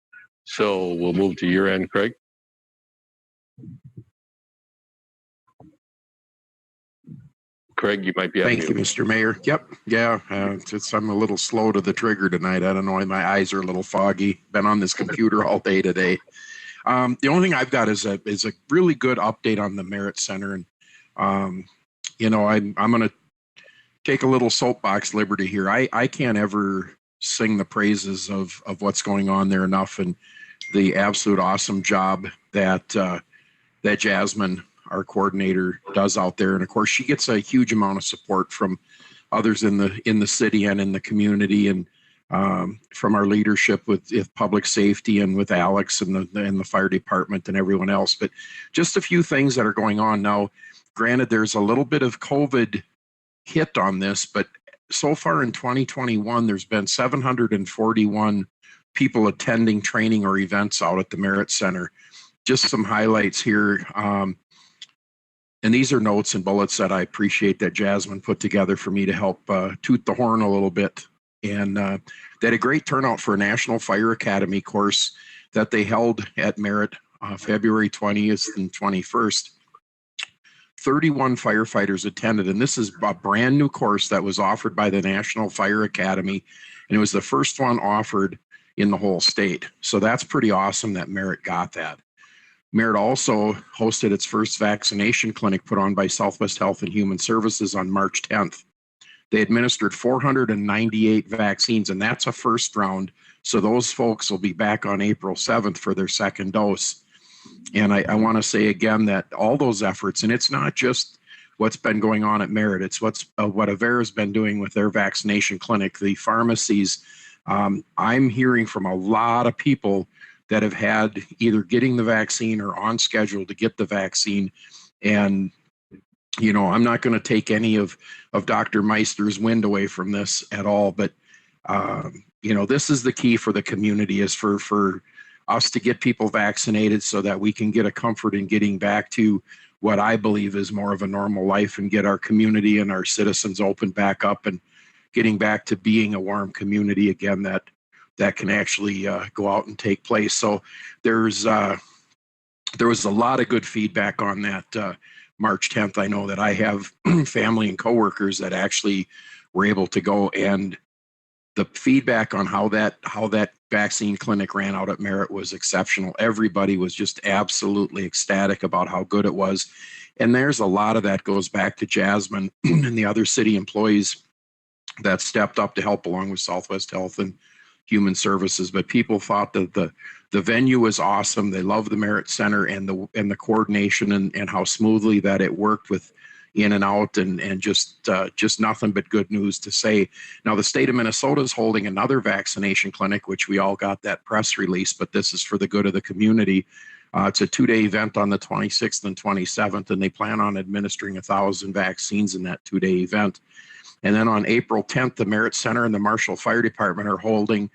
So we'll move to your end, Craig. Craig, you might be on Thank you, mute. Mr. Mayor. Yep. Yeah. I'm a little slow to the trigger tonight. I don't know why my eyes are a little foggy. Been on this computer all day today. The only thing I've got is a really good update on the Merit Center. And, I'm going to take a little soapbox liberty here. I can't ever sing the praises of what's going on there enough and the absolute awesome job that Jasmine, our coordinator, does out there. And of course, she gets a huge amount of support from others in the city and in the community, and from our leadership with public safety and with Alex and the fire department and everyone else. But just a few things that are going on now. Granted, there's a little bit of COVID hit on this, but so far in 2021, there's been 741 people attending training or events out at the Merit Center. Just some highlights here. And these are notes and bullets that I appreciate that Jasmine put together for me to help toot the horn a little bit. And they had a great turnout for a National Fire Academy course that they held at Merit February 20th and 21st. 31 firefighters attended, and this is a brand new course that was offered by the National Fire Academy, and it was the first one offered in the whole state. So that's pretty awesome that Merritt got that. Merritt also hosted its first vaccination clinic put on by Southwest Health and Human Services on March 10th. They administered 498 vaccines, and that's a first round. So those folks will be back on April 7th for their second dose. And I want to say again that all those efforts, and it's not just what's been going on at Merritt, it's what Avera has been doing with their vaccination clinic, the pharmacies. I'm hearing from a lot of people that have had either getting the vaccine or on schedule to get the vaccine. And, you know, I'm not going to take any of Dr. Meister's wind away from this at all. But, you know, this is the key for the community, is for us to get people vaccinated so that we can get a comfort in getting back to what I believe is more of a normal life and get our community and our citizens opened back up and getting back to being a warm community again that can actually go out and take place. So there was a lot of good feedback on that March 10th. I know that I have family and coworkers that actually were able to go, and the feedback on how that vaccine clinic ran out at Merritt was exceptional. Everybody was just absolutely ecstatic about how good it was. And there's a lot of that goes back to Jasmine and the other city employees that stepped up to help along with Southwest Health and Human Services. But people thought that the venue was awesome. They loved the Merritt Center and the coordination and how smoothly that it worked with in and out, and just nothing but good news to say. Now, the state of Minnesota is holding another vaccination clinic, which we all got that press release, but this is for the good of the community. It's a 2-day event on the 26th and 27th, and they plan on administering 1,000 vaccines in that 2-day event. And then on April 10th, the Merritt Center and the Marshall Fire Department are holding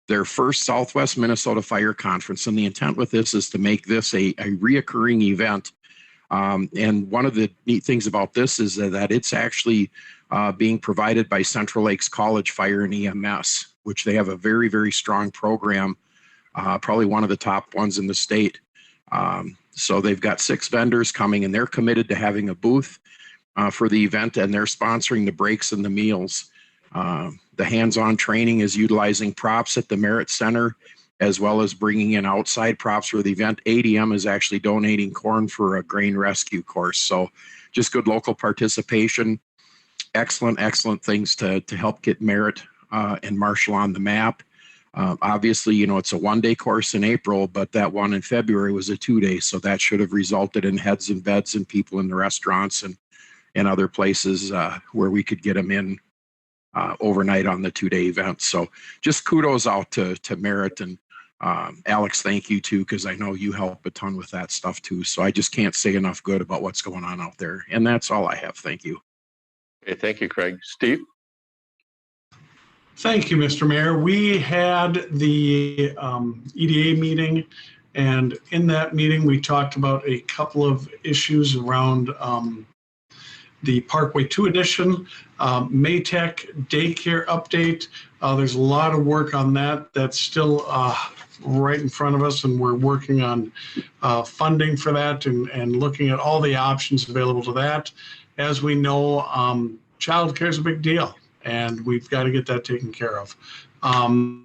their first Southwest Minnesota Fire Conference. And the intent with this is to make this a reoccurring event. And one of the neat things about this is that it's actually being provided by Central Lakes College Fire and EMS, which they have a very, very strong program, probably one of the top ones in the state. So they've got 6 vendors coming, and they're committed to having a booth for the event, and they're sponsoring the breaks and the meals. The hands-on training is utilizing props at the Merritt Center, as well as bringing in outside props for the event. ADM is actually donating corn for a grain rescue course. So just good local participation. Excellent things to help get Merritt and Marshall on the map. Obviously, you know, it's a 1-day course in April, but that one in February was a 2-day. So that should have resulted in heads and beds and people in the restaurants and other places where we could get them in overnight on the 2-day event. So just kudos out to Merritt, and Alex, thank you too, because I know you help a ton with that stuff too. So I just can't say enough good about what's going on out there. And that's all I have. Thank you. Okay, thank you, Craig. Steve? Thank you, Mr. Mayor. We had the EDA meeting, and in that meeting, we talked about a couple of issues around the Parkway 2 addition, Maytech daycare update. There's a lot of work on that that's still right in front of us, and we're working on funding for that and looking at all the options available to that. As we know, childcare is a big deal, and we've got to get that taken care of.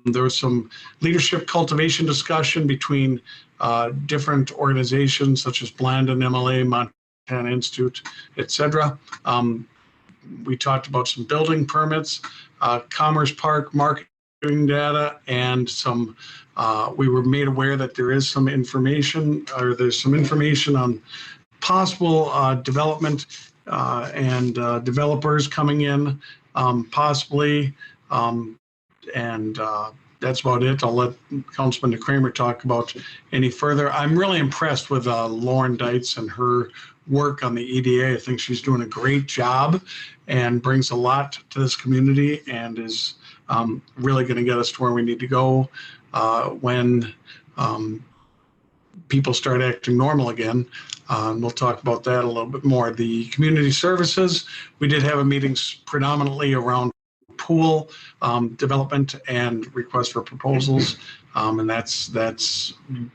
There was some leadership cultivation discussion between different organizations such as Blandon, MLA, Montana Institute, etc. We talked about some building permits, Commerce Park marketing data, and some. We were made aware that there is some information, or there's some information on possible development and developers coming in, possibly, and that's about it. I'll let Councilman Kramer talk about any further. I'm really impressed with Lauren Deitz and her work on the EDA. I think she's doing a great job and brings a lot to this community, and is really going to get us to where we need to go when people start acting normal again. We'll talk about that a little bit more. The community services, we did have a meeting predominantly around pool development and requests for proposals, and that's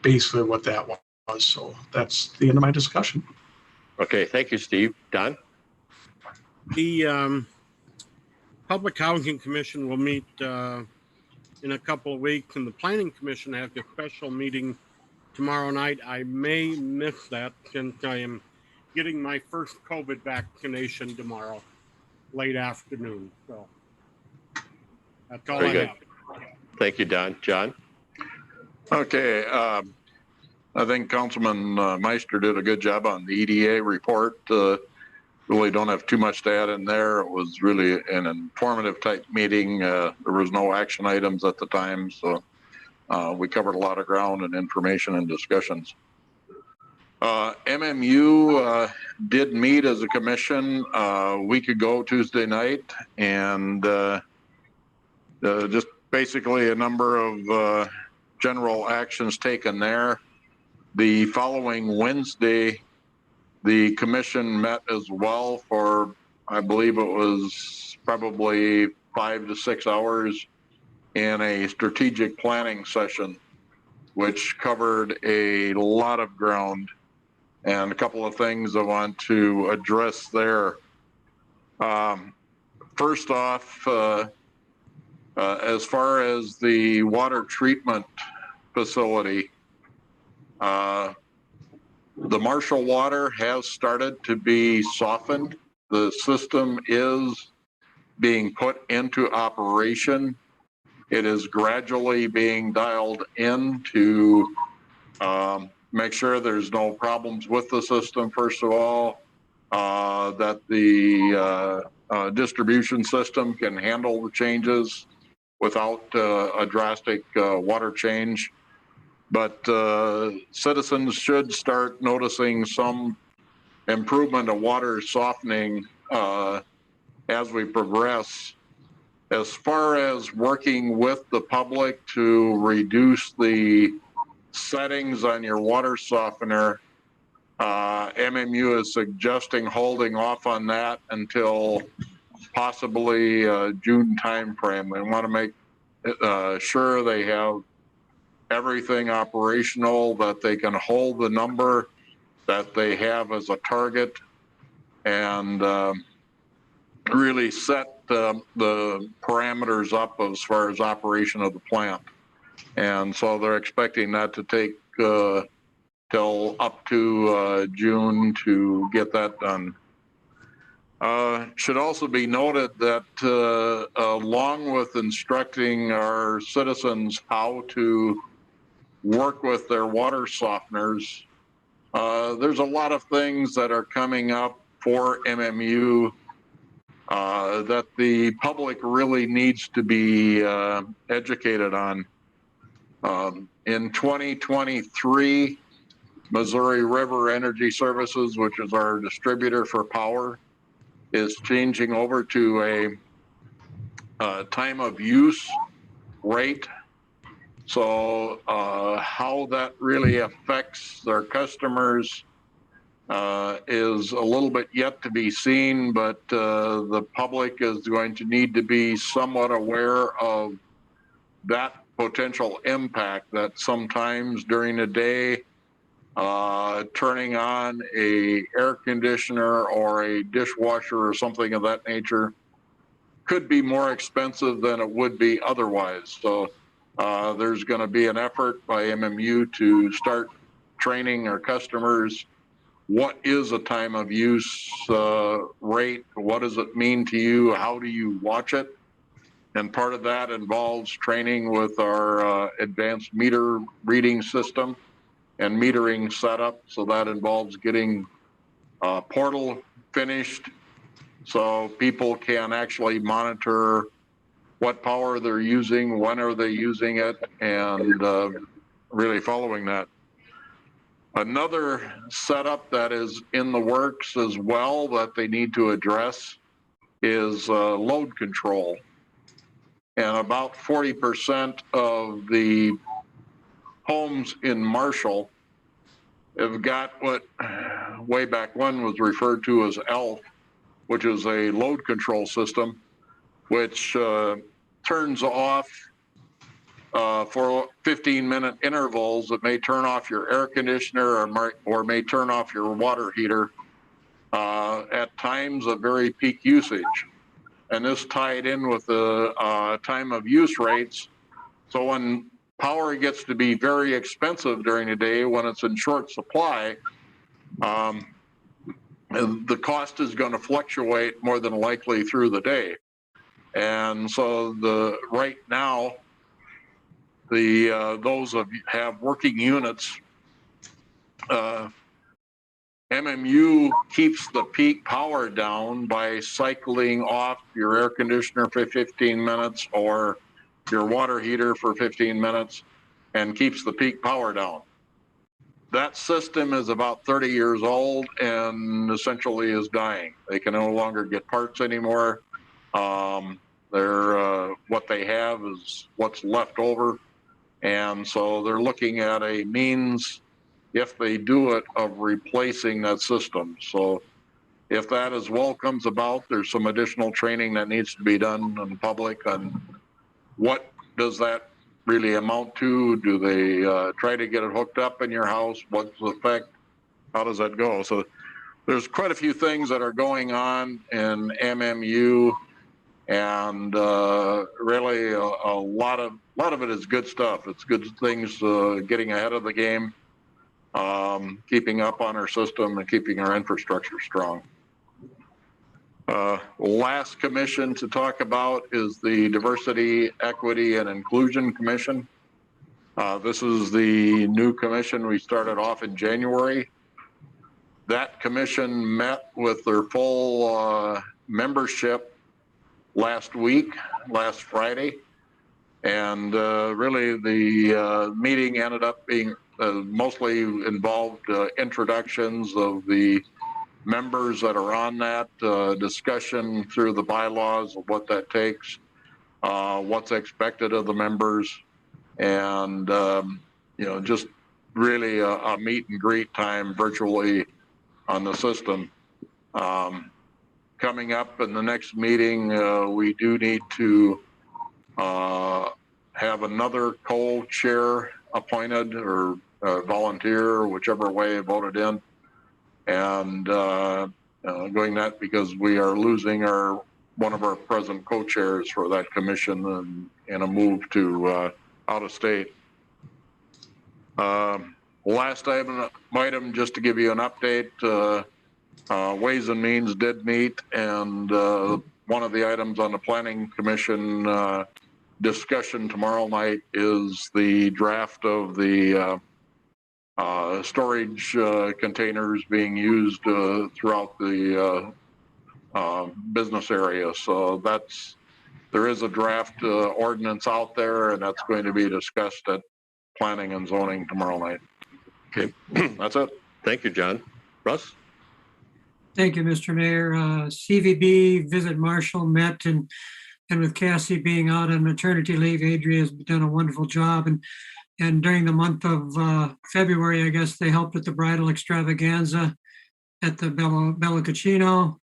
basically what that was. So that's the end of my discussion. Okay, thank you, Steve. Don? The Public Housing Commission will meet in a couple of weeks, and the Planning Commission has a special meeting tomorrow night. I may miss that since I am getting my first COVID vaccination tomorrow, late afternoon. So that's all Very I good. have. Thank you, Don. John? Okay, I think Councilman Meister did a good job on the EDA report. Really don't have too much to add in there. It was really an informative type meeting. There was no action items at the time, so we covered a lot of ground and information and discussions. MMU did meet as a commission a week ago Tuesday night, and just basically a number of general actions taken there. The following Wednesday, the commission met as well for, I believe it was probably 5 to 6 hours in a strategic planning session, which covered a lot of ground, and a couple of things I want to address there. First off, as far as the water treatment facility, the Marshall water has started to be softened. The system is being put into operation. It is gradually being dialed in to make sure there's no problems with the system, first of all, that the distribution system can handle the changes without a drastic water change. But citizens should start noticing some improvement of water softening as we progress. As far as working with the public to reduce the settings on your water softener, MMU is suggesting holding off on that until possibly June timeframe. They want to make sure they have everything operational, that they can hold the number that they have as a target, and really set the parameters up as far as operation of the plant. And so they're expecting that to take till up to June to get that done. Should also be noted that along with instructing our citizens how to work with their water softeners, there's a lot of things that are coming up for MMU that the public really needs to be educated on. In 2023, Missouri River Energy Services, which is our distributor for power, is changing over to a time of use rate. So how that really affects their customers is a little bit yet to be seen, but the public is going to need to be somewhat aware of that potential impact, that sometimes during the day, turning on a air conditioner or a dishwasher or something of that nature could be more expensive than it would be otherwise. So there's going to be an effort by MMU to start training our customers. What is a time of use rate? What does it mean to you? How do you watch it? And part of that involves training with our advanced meter reading system and metering setup. So that involves getting portal finished so people can actually monitor what power they're using, when are they using it, and really following that. Another setup that is in the works as well that they need to address is load control. And about 40% of the homes in Marshall have got what way back when was referred to as ELF, which is a load control system, which turns off for 15-minute intervals. It may turn off your air conditioner or may turn off your water heater at times of very peak usage. And this tied in with the time of use rates. So when power gets to be very expensive during the day, when it's in short supply, the cost is going to fluctuate more than likely through the day. And so right now, those of have working units, MMU keeps the peak power down by cycling off your air conditioner for 15 minutes or your water heater for 15 minutes and keeps the peak power down. That system is about 30 years old and essentially is dying. They can no longer get parts anymore. What they have is what's left over. And so they're looking at a means, if they do it, of replacing that system. So if that as well comes about, there's some additional training that needs to be done in public on what does that really amount to? Do they try to get it hooked up in your house? What's the effect? How does that go? So there's quite a few things that are going on in MMU, and really a lot of it is good stuff. It's good things, getting ahead of the game, keeping up on our system and keeping our infrastructure strong. Last commission to talk about is the Diversity, Equity, and Inclusion Commission. This is the new commission we started off in January. That commission met with their full membership last Friday, and really the meeting ended up being mostly involved introductions of the members that are on that, discussion through the bylaws of what that takes, what's expected of the members, and just really a meet and greet time virtually on the system. Coming up in the next meeting, we do need to have another co-chair appointed or volunteer, whichever way voted in. And doing that because we are losing one of our present co-chairs for that commission in a move to out of state. Last item, just to give you an update, Ways and Means did meet, and one of the items on the Planning Commission discussion tomorrow night is the draft of the storage containers being used throughout the business area. So there is a draft ordinance out there, and that's going to be discussed at Planning and Zoning tomorrow night. Okay, That's it. thank you, John. Russ? Thank you, Mr. Mayor. CVB Visit Marshall met, and with Cassie being out on maternity leave, Adria has done a wonderful job. And during the month of February, I guess they helped with the bridal extravaganza at the Bella Cucino.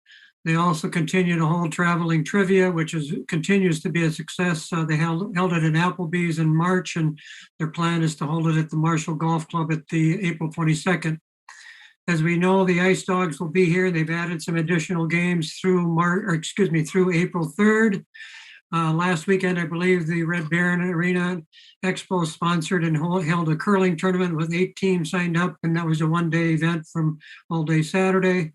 They also continue to hold traveling trivia, which continues to be a success. They held it in Applebee's in March, and their plan is to hold it at the Marshall Golf Club at the April 22nd. As we know, the Ice Dogs will be here. They've added some additional games through April 3rd. Last weekend, I believe the Red Baron Arena Expo sponsored and held a curling tournament with 8 teams signed up, and that was a one-day event from all day Saturday.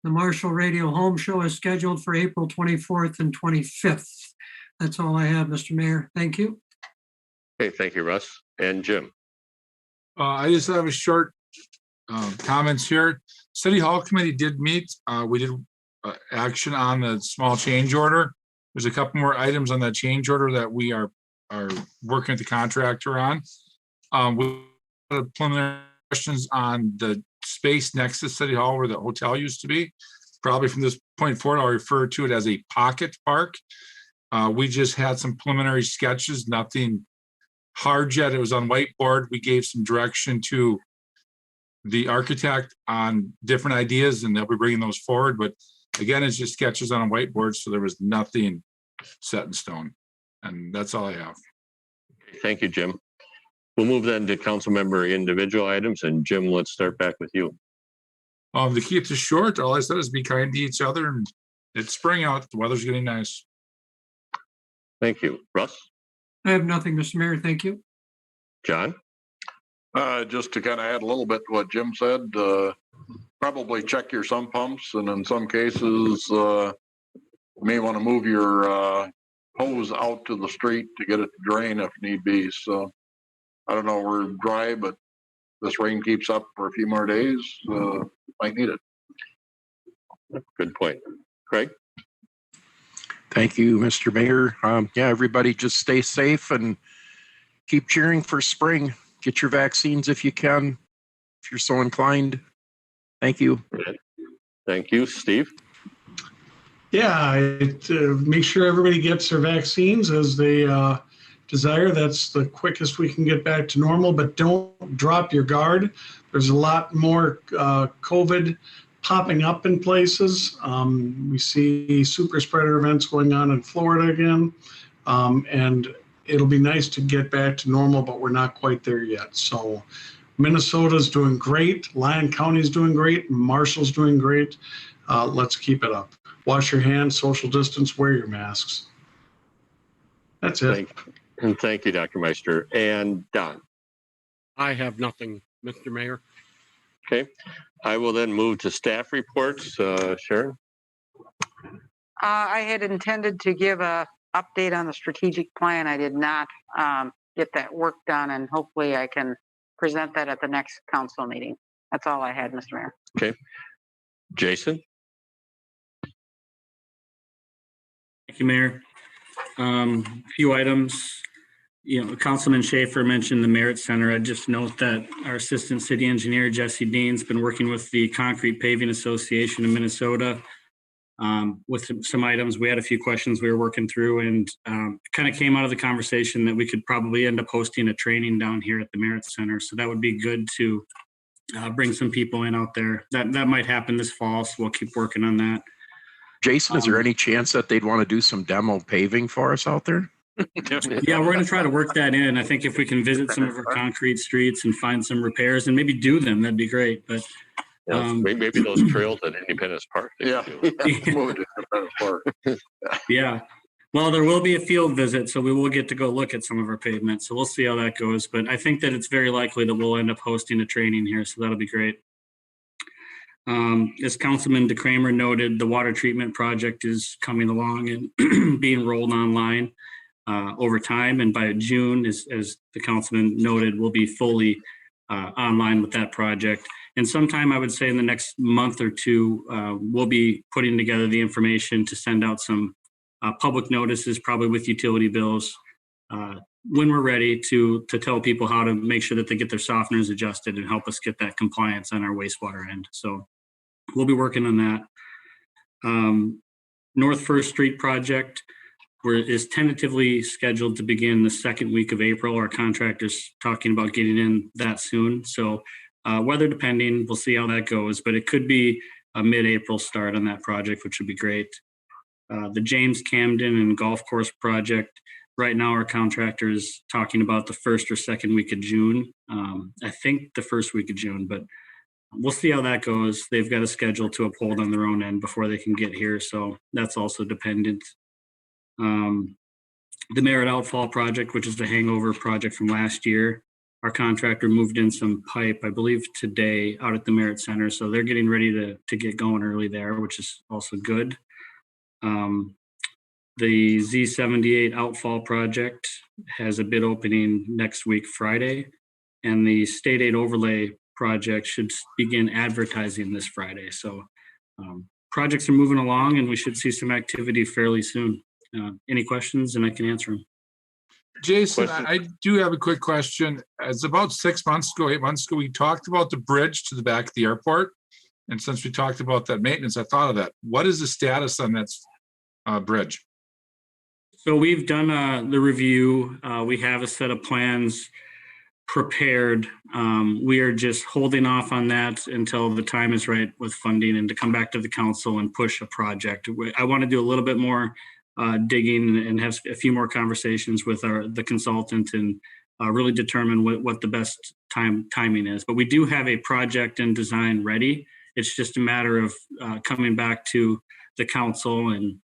The Marshall Radio Home Show is scheduled for April 24th and 25th. That's all I have, Mr. Mayor. Thank you. Okay, thank you, Russ. And Jim? I just have a short comments here. City Hall Committee did meet. We did action on the small change order. There's a couple more items on that change order that we are working with the contractor on. We have preliminary questions on the space next to City Hall where the hotel used to be. Probably from this point forward, I'll refer to it as a pocket park. We just had some preliminary sketches, nothing hard yet. It was on whiteboard. We gave some direction to the architect on different ideas, and they'll be bringing those forward. But again, it's just sketches on a whiteboard, so there was nothing set in stone. And that's all I have. Thank you, Jim. We'll move then to council member individual items. And Jim, let's start back with you. To keep this short, all I said is be kind to each other, and it's spring out. The weather's getting nice. Thank you. Russ? I have nothing, Mr. Mayor. Thank you. John? Just to kind of add a little bit to what Jim said, probably check your sump pumps, and in some cases, you may want to move your hose out to the street to get it to drain if need be. So I don't know, we're dry, but this rain keeps up for a few more days, might need it. Good point. Craig? Thank you, Mr. Mayor. Yeah, everybody just stay safe and keep cheering for spring. Get your vaccines if you can, if you're so inclined. Thank you. Thank you. Steve? Yeah, make sure everybody gets their vaccines as they desire. That's the quickest we can get back to normal, but don't drop your guard. There's a lot more COVID popping up in places. We see super spreader events going on in Florida again, and it'll be nice to get back to normal, but we're not quite there yet. So Minnesota's doing great. Lyon County's doing great. Marshall's doing great. Let's keep it up. Wash your hands, social distance, wear your masks. That's it. Thank you, Dr. Meister. And Don? I have nothing, Mr. Mayor. Okay. I will then move to staff reports. Sharon? I had intended to give a update on the strategic plan. I did not get that work done, and hopefully I can present that at the next council meeting. That's all I had, Mr. Mayor. Okay. Jason? Thank you, Mayor. A few items. Councilman Schaefer mentioned the Merit Center. I'd just note that our Assistant City Engineer, Jesse Dean's been working with the Concrete Paving Association of Minnesota with some items. We had a few questions we were working through, and kind of came out of the conversation that we could probably end up hosting a training down here at the Merit Center. So that would be good to bring some people in out there. That might happen this fall, so we'll keep working on that. Jason, is there any chance that they'd want to do some demo paving for us out there? Yeah, we're going to try to work that in. I think if we can visit some of our concrete streets and find some repairs and maybe do them, that'd be great. But maybe those trails at Independence Park. Yeah. Yeah. Well, there will be a field visit, so we will get to go look at some of our pavements. So we'll see how that goes. But I think that it's very likely that we'll end up hosting a training here, so that'll be great. As Councilman DeCramer noted, the water treatment project is coming along and being rolled online over time. And by June, as the councilman noted, we'll be fully online with that project. And sometime, I would say in the next month or two, we'll be putting together the information to send out some public notices, probably with utility bills, when we're ready to tell people how to make sure that they get their softeners adjusted and help us get that compliance on our wastewater end. So we'll be working on that. North First Street project is tentatively scheduled to begin the second week of April. Our contractor's talking about getting in that soon. So weather depending, we'll see how that goes, but it could be a mid-April start on that project, which would be great. The James Camden and Golf Course project, right now our contractor is talking about the first or second week of June. I think the first week of June, but we'll see how that goes. They've got a schedule to uphold on their own end before they can get here, so that's also dependent. The Merritt Outfall project, which is the hangover project from last year, our contractor moved in some pipe, I believe today, out at the Merritt Center, so they're getting ready to get going early there, which is also good. The Z78 Outfall project has a bid opening next week, Friday, and the State Aid Overlay project should begin advertising this Friday. So projects are moving along, and we should see some activity fairly soon. Any questions, and I can answer them. Jason, I do have a quick question. It's about 8 months ago, we talked about the bridge to the back of the airport. And since we talked about that maintenance, I thought of that. What is the status on that bridge? So we've done the review. We have a set of plans prepared. We are just holding off on that until the time is right with funding and to come back to the council and push a project. I want to do a little bit more digging and have a few more conversations with the consultant and really determine what the best timing is. But we do have a project and design ready. It's just a matter of coming back to the council and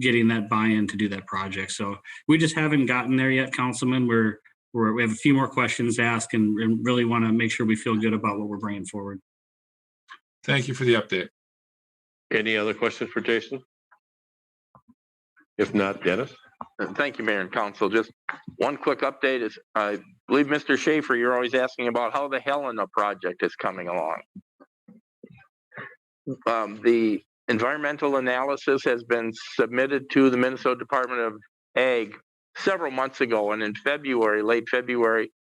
getting that buy-in to do that project. So we just haven't gotten there yet, Councilman. We have a few more questions to ask and really want to make sure we feel good about what we're bringing forward. Thank you for the update. Any other questions for Jason? If not, Dennis? Thank you, Mayor and Council. Just one quick update is I believe Mr. Schaefer, you're always asking about how the Helena project is coming along. The environmental analysis has been submitted to the Minnesota Department of Ag several months ago, and in February, late February,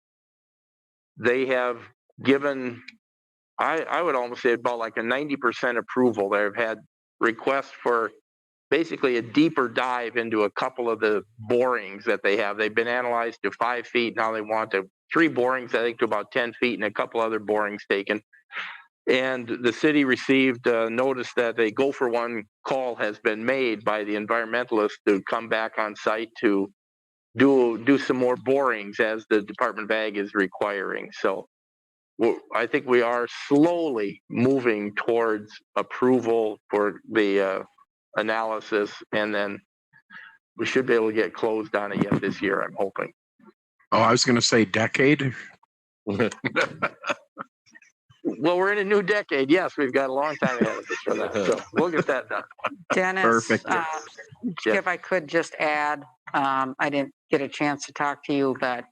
they have given, I would almost say about like a 90% approval. They've had requests for basically a deeper dive into a couple of the borings that they have. They've been analyzed to 5 feet. Now they want 3 borings, I think, to about 10 feet and a couple other borings taken. And the city received notice that a go for one call has been made by the environmentalists to come back on site to do some more borings as the Department of Ag is requiring. So I think we are slowly moving towards approval for the analysis, and then we should be able to get closed on it yet this year, I'm hoping. Oh, I was going to say decade. Well, we're in a new decade. Yes, we've got a long time ahead of us for that. So we'll get that done. Dennis, Perfect. if I could just add, I didn't get a chance to talk to you, but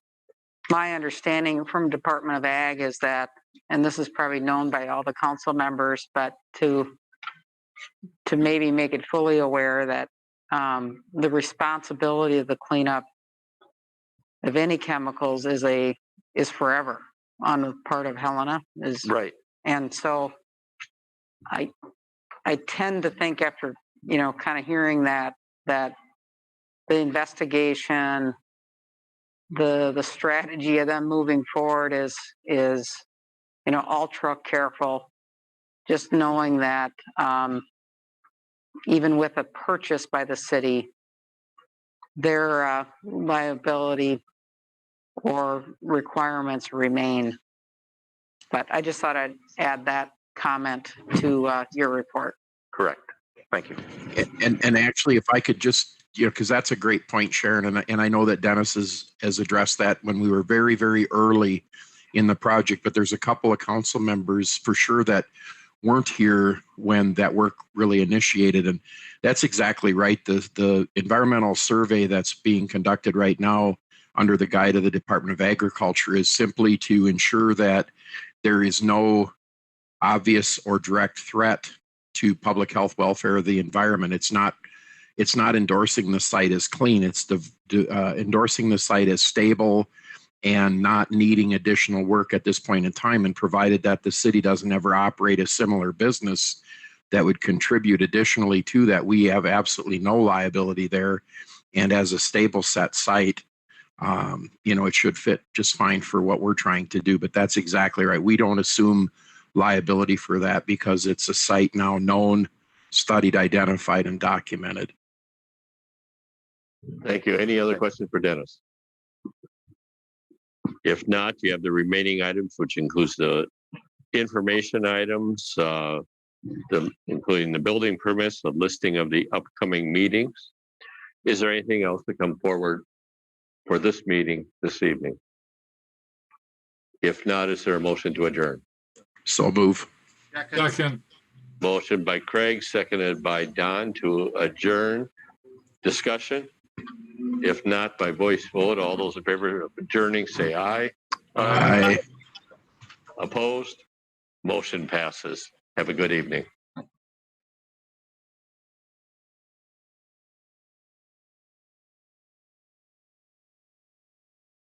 my understanding from Department of Ag is that, and this is probably known by all the council members, but to maybe make it fully aware that the responsibility of the cleanup of any chemicals is forever on the part of Helena. Is right. And so I tend to think after, kind of hearing that the investigation, the strategy of them moving forward is ultra careful, just knowing that even with a purchase by the city, their liability or requirements remain. But I just thought I'd add that comment to your report. Correct. Thank you. And actually, if I could just, because that's a great point, Sharon, and I know that Dennis has addressed that when we were very, very early in the project, but there's a couple of council members for sure that weren't here when that work really initiated. And that's exactly right. The environmental survey that's being conducted right now under the guide of the Department of Agriculture is simply to ensure that there is no obvious or direct threat to public health, welfare, of the environment. It's not endorsing the site as clean. It's endorsing the site as stable and not needing additional work at this point in time. And provided that the city doesn't ever operate a similar business that would contribute additionally to that, we have absolutely no liability there. And as a stable set site, it should fit just fine for what we're trying to do. But that's exactly right. We don't assume liability for that because it's a site now known, studied, identified, and documented. Thank you. Any other questions for Dennis? If not, you have the remaining items, which includes the information items, including the building permits, the listing of the upcoming meetings. Is there anything else to come forward for this meeting this evening? If not, is there a motion to adjourn? So move. Second. Motion by Craig, seconded by Don to adjourn. Discussion? If not, by voice vote, all those in favor of adjourning say aye. Aye. Opposed? Motion passes. Have a good evening.